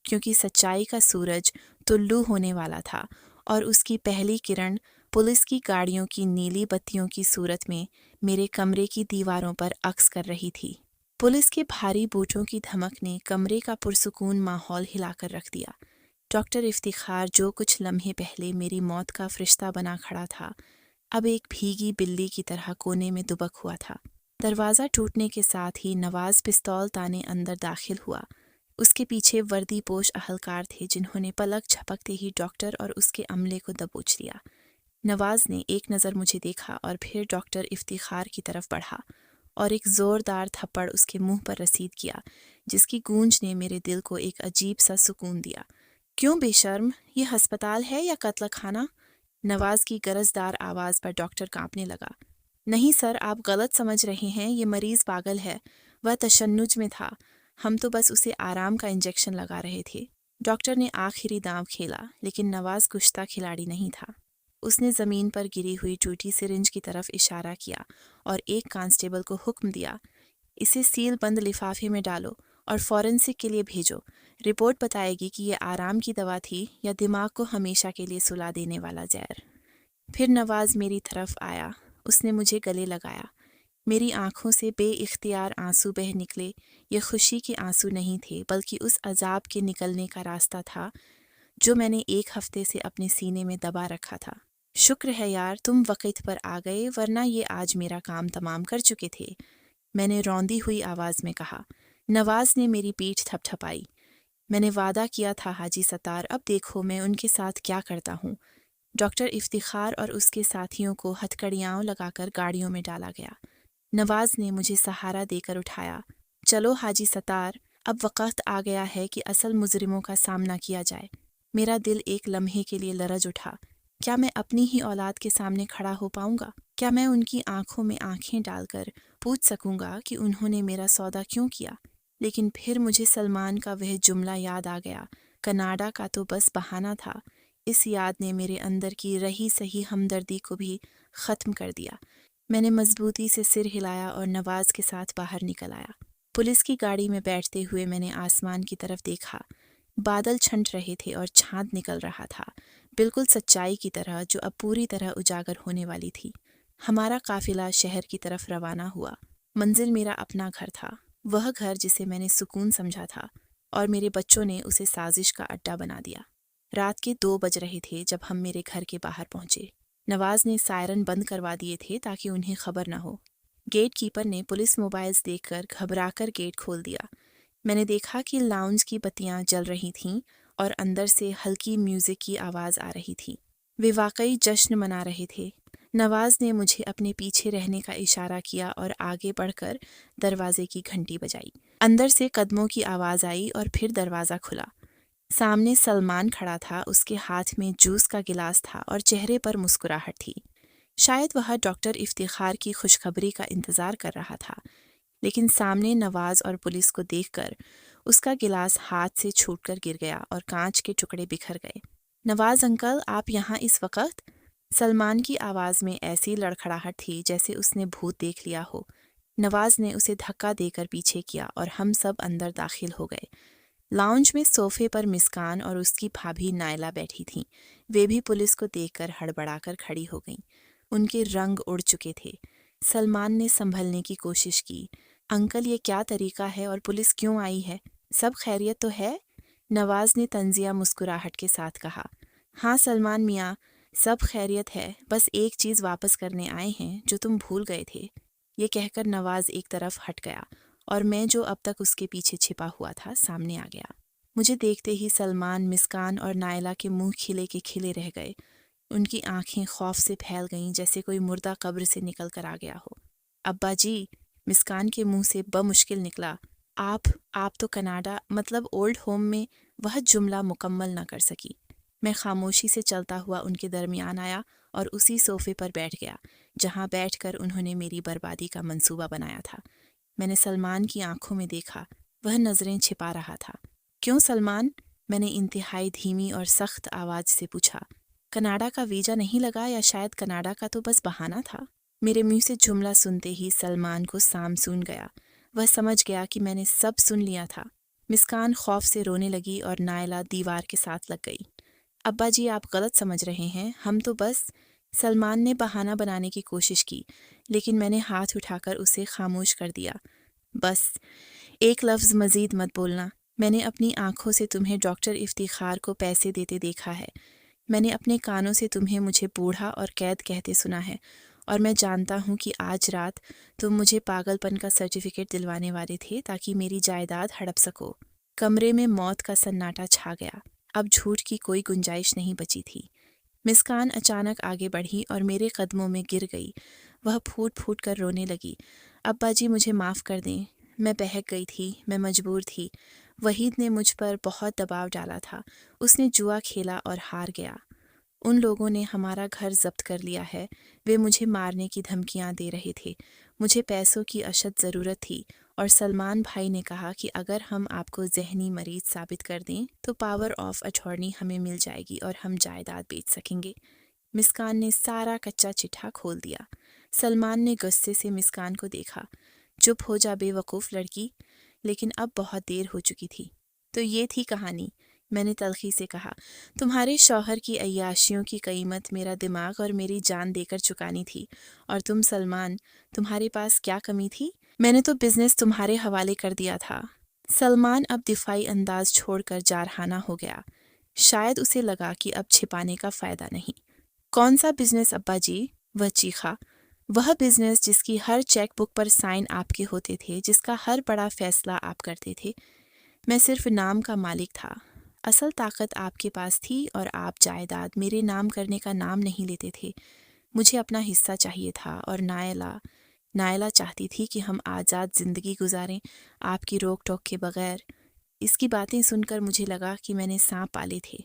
کیونکہ سچائی کا سورج طلوع ہونے والا تھا اور اس کی پہلی کرن پولیس کی گاڑیوں کی نیلی بتیوں کی صورت میں میرے کمرے کی دیواروں پر عکس کر رہی تھی۔ پولیس کے بھاری بوٹوں کی دھمک نے کمرے کا پرسکون ماحول ہلا کر رکھ دیا۔ ڈاکٹر افتخار جو کچھ لمحے پہلے میری موت کا فرشتہ بنا کھڑا تھا، اب ایک بھیگی بلی کی طرح کونے میں دبک ہوا تھا۔ دروازہ ٹوٹنے کے ساتھ ہی نواز پستول تانے اندر داخل ہوا۔ اس کے پیچھے وردی پوش اہلکار تھے جنہوں نے پلک جھپکتے ہی ڈاکٹر اور اس کے عملے کو دبوچ لیا۔ نواز نے ایک نظر مجھے دیکھا اور پھر ڈاکٹر افتخار کی طرف بڑھا اور ایک زوردار تھپڑ اس کے منہ پر رسید کیا، جس کی گونج نے میرے دل کو ایک عجیب سا سکون دیا۔ کیوں بے شرم، یہ ہسپتال ہے یا قتل خانہ؟ نواز کی گرجدار آواز پر ڈاکٹر کانپنے لگا۔ نہیں سر، آپ غلط سمجھ رہے ہیں، یہ مریض پاگل ہے، وہ تشنج میں تھا، ہم تو بس اسے آرام کا انجیکشن لگا رہے تھے۔ ڈاکٹر نے آخری داؤ کھیلا، لیکن نواز کشتہ کھلاڑی نہیں تھا۔ اس نے زمین پر گری ہوئی ٹوٹی سرنج کی طرف اشارہ کیا اور ایک کانسٹیبل کو حکم دیا، اسے سیل بند لفافے میں ڈالو اور فورنسک کے لیے بھیجو۔ رپورٹ بتائے گی کہ یہ آرام کی دوا تھی یا دماغ کو ہمیشہ کے لیے سلا دینے والا زہر۔ پھر نواز میری طرف آیا، اس نے مجھے گلے لگایا۔ میری آنکھوں سے بے اختیار آنسو بہہ نکلے۔ یہ خوشی کے آنسو نہیں تھے، بلکہ اس عذاب کے نکلنے کا راستہ تھا جو میں نے ایک ہفتے سے اپنے سینے میں دبا رکھا تھا۔ شکر ہے یار، تم وقت پر آ گئے، ورنہ یہ آج میرا کام تمام کر چکے تھے، میں نے روندی ہوئی آواز میں کہا۔ نواز نے میری پیٹھ تھپ تھپائی۔ میں نے وعدہ کیا تھا حاجی ستار، اب دیکھو میں ان کے ساتھ کیا کرتا ہوں۔ ڈاکٹر افتخار اور اس کے ساتھیوں کو ہتھکڑیاں لگا کر گاڑیوں میں ڈالا گیا۔ نواز نے مجھے سہارا دے کر اٹھایا۔ چلو حاجی ستار، اب وقت آ گیا ہے کہ اصل مجرموں کا سامنا کیا جائے۔ میرا دل ایک لمحے کے لیے لرز اٹھا۔ کیا میں اپنی ہی اولاد کے سامنے کھڑا ہو پاؤں گا؟ کیا میں ان کی آنکھوں میں آنکھیں ڈال کر پوچھ سکوں گا کہ انہوں نے میرا سودا کیوں کیا؟ لیکن پھر مجھے سلمان کا وہ جملہ یاد آ گیا، کینیڈا کا تو بس بہانہ تھا۔ اس یاد نے میرے اندر کی رہی سہی ہمدردی کو بھی ختم کر دیا۔ میں نے مضبوطی سے سر ہلایا اور نواز کے ساتھ باہر نکل آیا۔ پولیس کی گاڑی میں بیٹھتے ہوئے میں نے آسمان کی طرف دیکھا۔ بادل چھنٹ رہے تھے اور چاند نکل رہا تھا، بالکل سچائی کی طرح جو اب پوری طرح اجاگر ہونے والی تھی۔ ہمارا قافلہ شہر کی طرف روانہ ہوا۔ منزل میرا اپنا گھر تھا، وہ گھر جسے میں نے سکون سمجھا تھا، اور میرے بچوں نے اسے سازش کا اڈا بنا دیا۔ رات کے 2 بج رہے تھے جب ہم میرے گھر کے باہر پہنچے۔ نواز نے سائرن بند کروا دیے تھے تاکہ انہیں خبر نہ ہو۔ گیٹ کیپر نے پولیس موبائلز دیکھ کر گھبرا کر گیٹ کھول دیا۔ میں نے دیکھا کہ لاؤنج کی بتیاں جل رہی تھیں اور اندر سے ہلکی میوزک کی آواز آ رہی تھی۔ وہ واقعی جشن منا رہے تھے۔ نواز نے مجھے اپنے پیچھے رہنے کا اشارہ کیا اور آگے بڑھ کر دروازے کی گھنٹی بجائی۔ اندر سے قدموں کی آواز آئی اور پھر دروازہ کھلا۔ سامنے سلمان کھڑا تھا، اس کے ہاتھ میں جوس کا گلاس تھا اور چہرے پر مسکراہٹ تھی۔ شاید وہ ڈاکٹر افتخار کی خوشخبری کا انتظار کر رہا تھا، لیکن سامنے نواز اور پولیس کو دیکھ کر اس کا گلاس ہاتھ سے چھوٹ کر گر گیا اور کانچ کے ٹکڑے بکھر گئے۔ نواز انکل، آپ یہاں اس وقت؟ سلمان کی آواز میں ایسی لڑکھڑاہٹ تھی جیسے اس نے بھوت دیکھ لیا ہو۔ نواز نے اسے دھکا دے کر پیچھے کیا اور ہم سب اندر داخل ہو گئے۔ لاؤنج میں صوفے پر مسکان اور اس کی بھابھی نائلہ بیٹھی تھیں۔ وہ بھی پولیس کو دیکھ کر ہڑبڑا کر کھڑی ہو گئیں۔ ان کے رنگ اڑ چکے تھے۔ سلمان نے سنبھلنے کی کوشش کی۔ انکل، یہ کیا طریقہ ہے اور پولیس کیوں آئی ہے؟ سب خیریت تو ہے؟ نواز نے طنزیہ مسکراہٹ کے ساتھ کہا۔ ہاں سلمان میاں، سب خیریت ہے، بس ایک چیز واپس کرنے آئے ہیں جو تم بھول گئے تھے۔ یہ کہہ کر نواز ایک طرف ہٹ گیا اور میں جو اب تک اس کے پیچھے چھپا ہوا تھا سامنے آ گیا۔ مجھے دیکھتے ہی سلمان، مسکان اور نائلہ کے منہ کھلے کے کھلے رہ گئے۔ ان کی آنکھیں خوف سے پھیل گئیں جیسے کوئی مردہ قبر سے نکل کر آ گیا ہو۔ ابا جی، مسکان کے منہ سے بمشکل نکلا۔ آپ تو کینیڈا مطلب اولڈ ہوم میں، وہ جملہ مکمل نہ کر سکی۔ میں خاموشی سے چلتا ہوا ان کے درمیان آیا اور اسی صوفے پر بیٹھ گیا جہاں بیٹھ کر انہوں نے میری بربادی کا منصوبہ بنایا تھا۔ میں نے سلمان کی آنکھوں میں دیکھا، وہ نظریں چھپا رہا تھا۔ کیوں سلمان؟ میں نے انتہائی دھیمی اور سخت آواز سے پوچھا۔ کینیڈا کا ویزا نہیں لگا یا شاید کینیڈا کا تو بس بہانہ تھا؟ میرے منہ سے جملہ سنتے ہی سلمان کو سام سون گیا۔ وہ سمجھ گیا کہ میں نے سب سن لیا تھا۔ مسکان خوف سے رونے لگی اور نائلہ دیوار کے ساتھ لگ گئی۔ ابا جی، آپ غلط سمجھ رہے ہیں، ہم تو بس… سلمان نے بہانہ بنانے کی کوشش کی، لیکن میں نے ہاتھ اٹھا کر اسے خاموش کر دیا۔ بس ایک لفظ مزید مت بولنا۔ میں نے اپنی آنکھوں سے تمہیں ڈاکٹر افتخار کو پیسے دیتے دیکھا ہے۔ میں نے اپنے کانوں سے تمہیں مجھے بوڑھا اور قید کہتے سنا ہے، اور میں جانتا ہوں کہ آج رات تم مجھے پاگل پن کا سرٹیفکیٹ دلوانے والے تھے تاکہ میری جائیداد ہڑپ سکو۔ کمرے میں موت کا سناٹا چھا گیا۔ اب جھوٹ کی کوئی گنجائش نہیں بچی تھی۔ مسکان اچانک آگے بڑھی اور میرے قدموں میں گر گئی۔ وہ پھوٹ پھوٹ کر رونے لگی۔ ابا جی مجھے معاف کر دیں، میں بہک گئی تھی، میں مجبور تھی۔ وحید نے مجھ پر بہت دباؤ ڈالا تھا۔ اس نے جوا کھیلا اور ہار گیا۔ ان لوگوں نے ہمارا گھر ضبط کر لیا ہے۔ وہ مجھے مارنے کی دھمکیاں دے رہے تھے۔ مجھے پیسوں کی اشد ضرورت تھی اور سلمان بھائی نے کہا کہ اگر ہم آپ کو ذہنی مریض ثابت کر دیں تو پاور آف اٹارنی ہمیں مل جائے گی اور ہم جائیداد بیچ سکیں گے۔ مسکان نے سارا کچا چٹھا کھول دیا۔ سلمان نے غصے سے مسکان کو دیکھا۔ چپ ہو جا بے وقوف لڑکی، لیکن اب بہت دیر ہو چکی تھی۔ تو یہ تھی کہانی، میں نے تلخی سے کہا۔ تمہارے شوہر کی عیاشیوں کی قیمت میرا دماغ اور میری جان دے کر چکانی تھی، اور تم سلمان، تمہارے پاس کیا کمی تھی؟ میں نے تو بزنس تمہارے حوالے کر دیا تھا۔ سلمان اب دفاعی انداز چھوڑ کر جارحانہ ہو گیا۔ شاید اسے لگا کہ اب چھپانے کا فائدہ نہیں۔ کون سا بزنس ابا جی؟ وہ چیخا۔ وہ بزنس جس کی ہر چیک بک پر سائن آپ کے ہوتے تھے، جس کا ہر بڑا فیصلہ آپ کرتے تھے۔ میں صرف نام کا مالک تھا۔ اصل طاقت آپ کے پاس تھی اور آپ جائیداد میرے نام کرنے کا نام نہیں لیتے تھے۔ مجھے اپنا حصہ چاہیے تھا، اور نائلہ چاہتی تھی کہ ہم آزاد زندگی گزاریں، آپ کی روک ٹوک کے بغیر۔ اس کی باتیں سن کر مجھے لگا کہ میں نے سانپ پالے تھے۔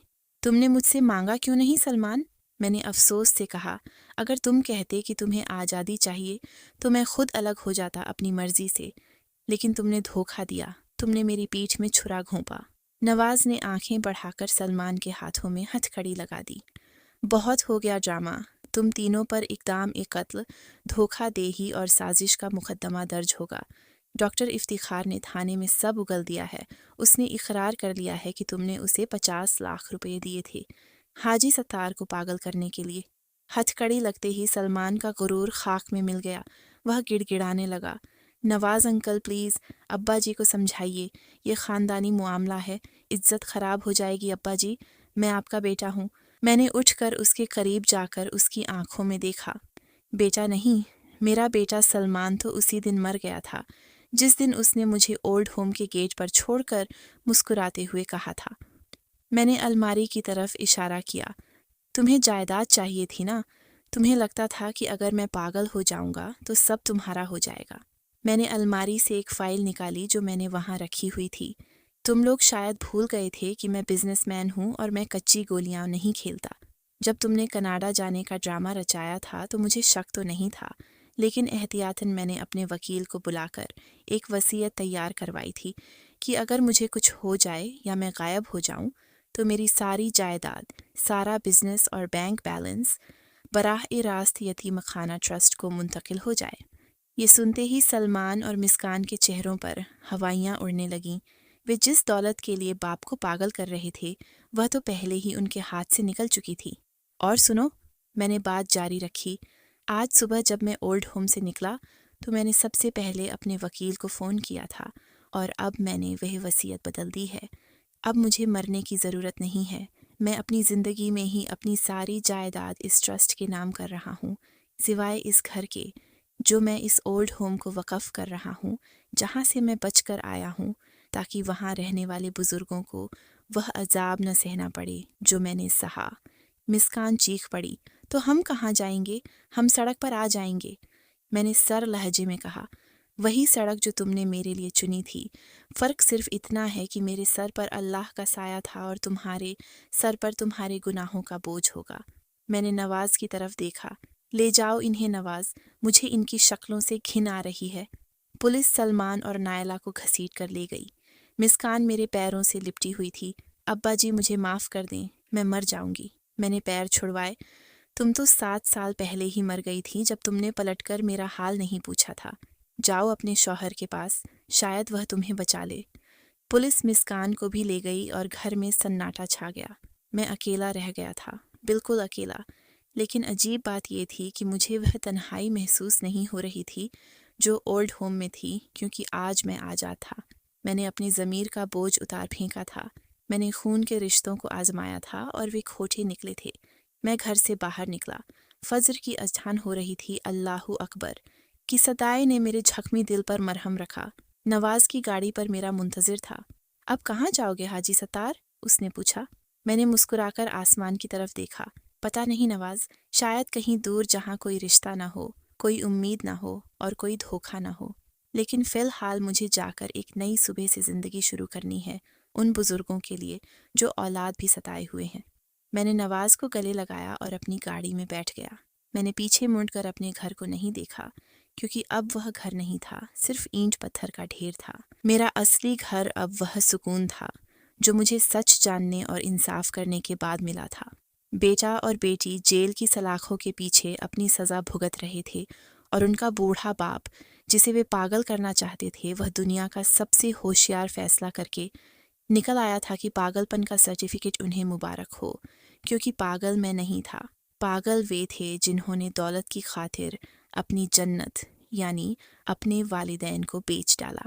تم نے مجھ سے مانگا کیوں نہیں سلمان؟ میں نے افسوس سے کہا۔ اگر تم کہتے کہ تمہیں آزادی چاہیے تو میں خود الگ ہو جاتا اپنی مرضی سے، لیکن تم نے دھوکہ دیا، تم نے میری پیٹھ میں چھرا گھونپا۔ نواز نے آنکھیں بڑھا کر سلمان کے ہاتھوں میں ہتھ کڑی لگا دی۔ بہت ہو گیا ڈرامہ، تم تینوں پر اقدام قتل، دھوکہ دہی اور سازش کا مقدمہ درج ہوگا۔ ڈاکٹر افتخار نے تھانے میں سب اگل دیا ہے۔ اس نے اقرار کر لیا ہے کہ تم نے اسے 50 لاکھ روپے دیے تھے حاجی ستار کو پاگل کرنے کے لیے۔ ہتھ کڑی لگتے ہی سلمان کا غرور خاک میں مل گیا۔ وہ گڑ گڑانے لگا۔ نواز انکل پلیز، ابا جی کو سمجھائیے، یہ خاندانی معاملہ ہے، عزت خراب ہو جائے گی ابا جی، میں آپ کا بیٹا ہوں۔ میں نے اٹھ کر اس کے قریب جا کر اس کی آنکھوں میں دیکھا۔ بیٹا نہیں، میرا بیٹا سلمان تو اسی دن مر گیا تھا جس دن اس نے مجھے اولڈ ہوم کے گیٹ پر چھوڑ کر مسکراتے ہوئے کہا تھا۔ میں نے الماری کی طرف اشارہ کیا۔ تمہیں جائیداد چاہیے تھی نا؟ تمہیں لگتا تھا کہ اگر میں پاگل ہو جاؤں گا تو سب تمہارا ہو جائے گا۔ میں نے الماری سے ایک فائل نکالی جو میں نے وہاں رکھی ہوئی تھی۔ تم لوگ شاید بھول گئے تھے کہ میں بزنس مین ہوں اور میں کچی گولیاں نہیں کھیلتا۔ جب تم نے کینیڈا جانے کا ڈرامہ رچایا تھا تو مجھے شک تو نہیں تھا، لیکن احتیاطاً میں نے اپنے وکیل کو بلا کر ایک وصیت تیار کروائی تھی کہ اگر مجھے کچھ ہو جائے یا میں غائب ہو جاؤں تو میری ساری جائیداد، سارا بزنس اور بینک بیلنس براہ راست یتیم خانہ ٹرسٹ کو منتقل ہو جائے۔ یہ سنتے ہی سلمان اور مسکان کے چہروں پر ہوائیاں اڑنے لگیں۔ وہ جس دولت کے لیے باپ کو پاگل کر رہے تھے وہ تو پہلے ہی ان کے ہاتھ سے نکل چکی تھی۔ اور سنو، میں نے بات جاری رکھی، آج صبح جب میں اولڈ ہوم سے نکلا تو میں نے سب سے پہلے اپنے وکیل کو فون کیا تھا، اور اب میں نے وہ وصیت بدل دی ہے۔ اب مجھے مرنے کی ضرورت نہیں ہے۔ میں اپنی زندگی میں ہی اپنی ساری جائیداد اس ٹرسٹ کے نام کر رہا ہوں، سوائے اس گھر کے جو میں اس اولڈ ہوم کو وقف کر رہا ہوں، جہاں سے میں بچ کر آیا ہوں، تاکہ وہاں رہنے والے بزرگوں کو وہ عذاب نہ سہنا پڑے جو میں نے سہا۔ مسکان چیخ پڑی، تو ہم کہاں جائیں گے؟ ہم سڑک پر آ جائیں گے۔ میں نے سر لہجے میں کہا، وہی سڑک جو تم نے میرے لیے چنی تھی، فرق صرف اتنا ہے کہ میرے سر پر اللہ کا سایہ تھا اور تمہارے سر پر تمہارے گناہوں کا بوجھ ہوگا۔ میں نے نواز کی طرف دیکھا۔ لے جاؤ انہیں نواز، مجھے ان کی شکلوں سے گھن آ رہی ہے۔ پولیس سلمان اور نائلہ کو گھسیٹ کر لے گئی۔ مسکان میرے پیروں سے لپٹی ہوئی تھی۔ ابا جی مجھے معاف کر دیں، میں مر جاؤں گی۔ میں نے پیر چھڑوائے۔ تم تو 7 سال پہلے ہی مر گئی تھی جب تم نے پلٹ کر میرا حال نہیں پوچھا تھا۔ جاؤ اپنے شوہر کے پاس، شاید وہ تمہیں بچا لے۔ پولیس مسکان کو بھی لے گئی اور گھر میں سناٹا چھا گیا۔ میں اکیلا رہ گیا تھا، بالکل اکیلا، لیکن عجیب بات یہ تھی کہ مجھے وہ تنہائی محسوس نہیں ہو رہی تھی جو اولڈ ہوم میں تھی، کیونکہ آج میں آزاد تھا۔ میں نے اپنی ضمیر کا بوجھ اتار پھینکا تھا۔ میں نے خون کے رشتوں کو آزمایا تھا اور وہ کھوٹے نکلے تھے۔ میں گھر سے باہر نکلا۔ فجر کی اذان ہو رہی تھی۔ اللہ اکبر کی صدائے نے میرے زخمی دل پر مرہم رکھا۔ نواز کی گاڑی پر میرا منتظر تھا۔ اب کہاں جاؤ گے حاجی ستار؟ اس نے پوچھا۔ میں نے مسکرا کر آسمان کی طرف دیکھا۔ پتہ نہیں نواز، شاید کہیں دور جہاں کوئی رشتہ نہ ہو، کوئی امید نہ ہو اور کوئی دھوکہ نہ ہو، لیکن فی الحال مجھے جا کر ایک نئی صبح سے زندگی شروع کرنی ہے، ان بزرگوں کے لیے جو اولاد بھی ستائے ہوئے ہیں۔ میں نے نواز کو گلے لگایا اور اپنی گاڑی میں بیٹھ گیا۔ میں نے پیچھے مڑ کر اپنے گھر کو نہیں دیکھا، کیونکہ اب وہ گھر نہیں تھا، صرف اینٹ پتھر کا ڈھیر تھا۔ میرا اصلی گھر اب وہ سکون تھا جو مجھے سچ جاننے اور انصاف کرنے کے بعد ملا تھا۔ بیٹا اور بیٹی جیل کی سلاخوں کے پیچھے اپنی سزا بھگت رہے تھے، اور ان کا بوڑھا باپ جسے وہ پاگل کرنا چاہتے تھے، وہ دنیا کا سب سے ہوشیار فیصلہ کر کے نکل آیا تھا کہ پاگل پن کا سرٹیفکیٹ انہیں مبارک ہو، کیونکہ پاگل میں نہیں تھا، پاگل وہ تھے جنہوں نے دولت کی خاطر اپنی جنت یعنی اپنے والدین کو بیچ ڈالا۔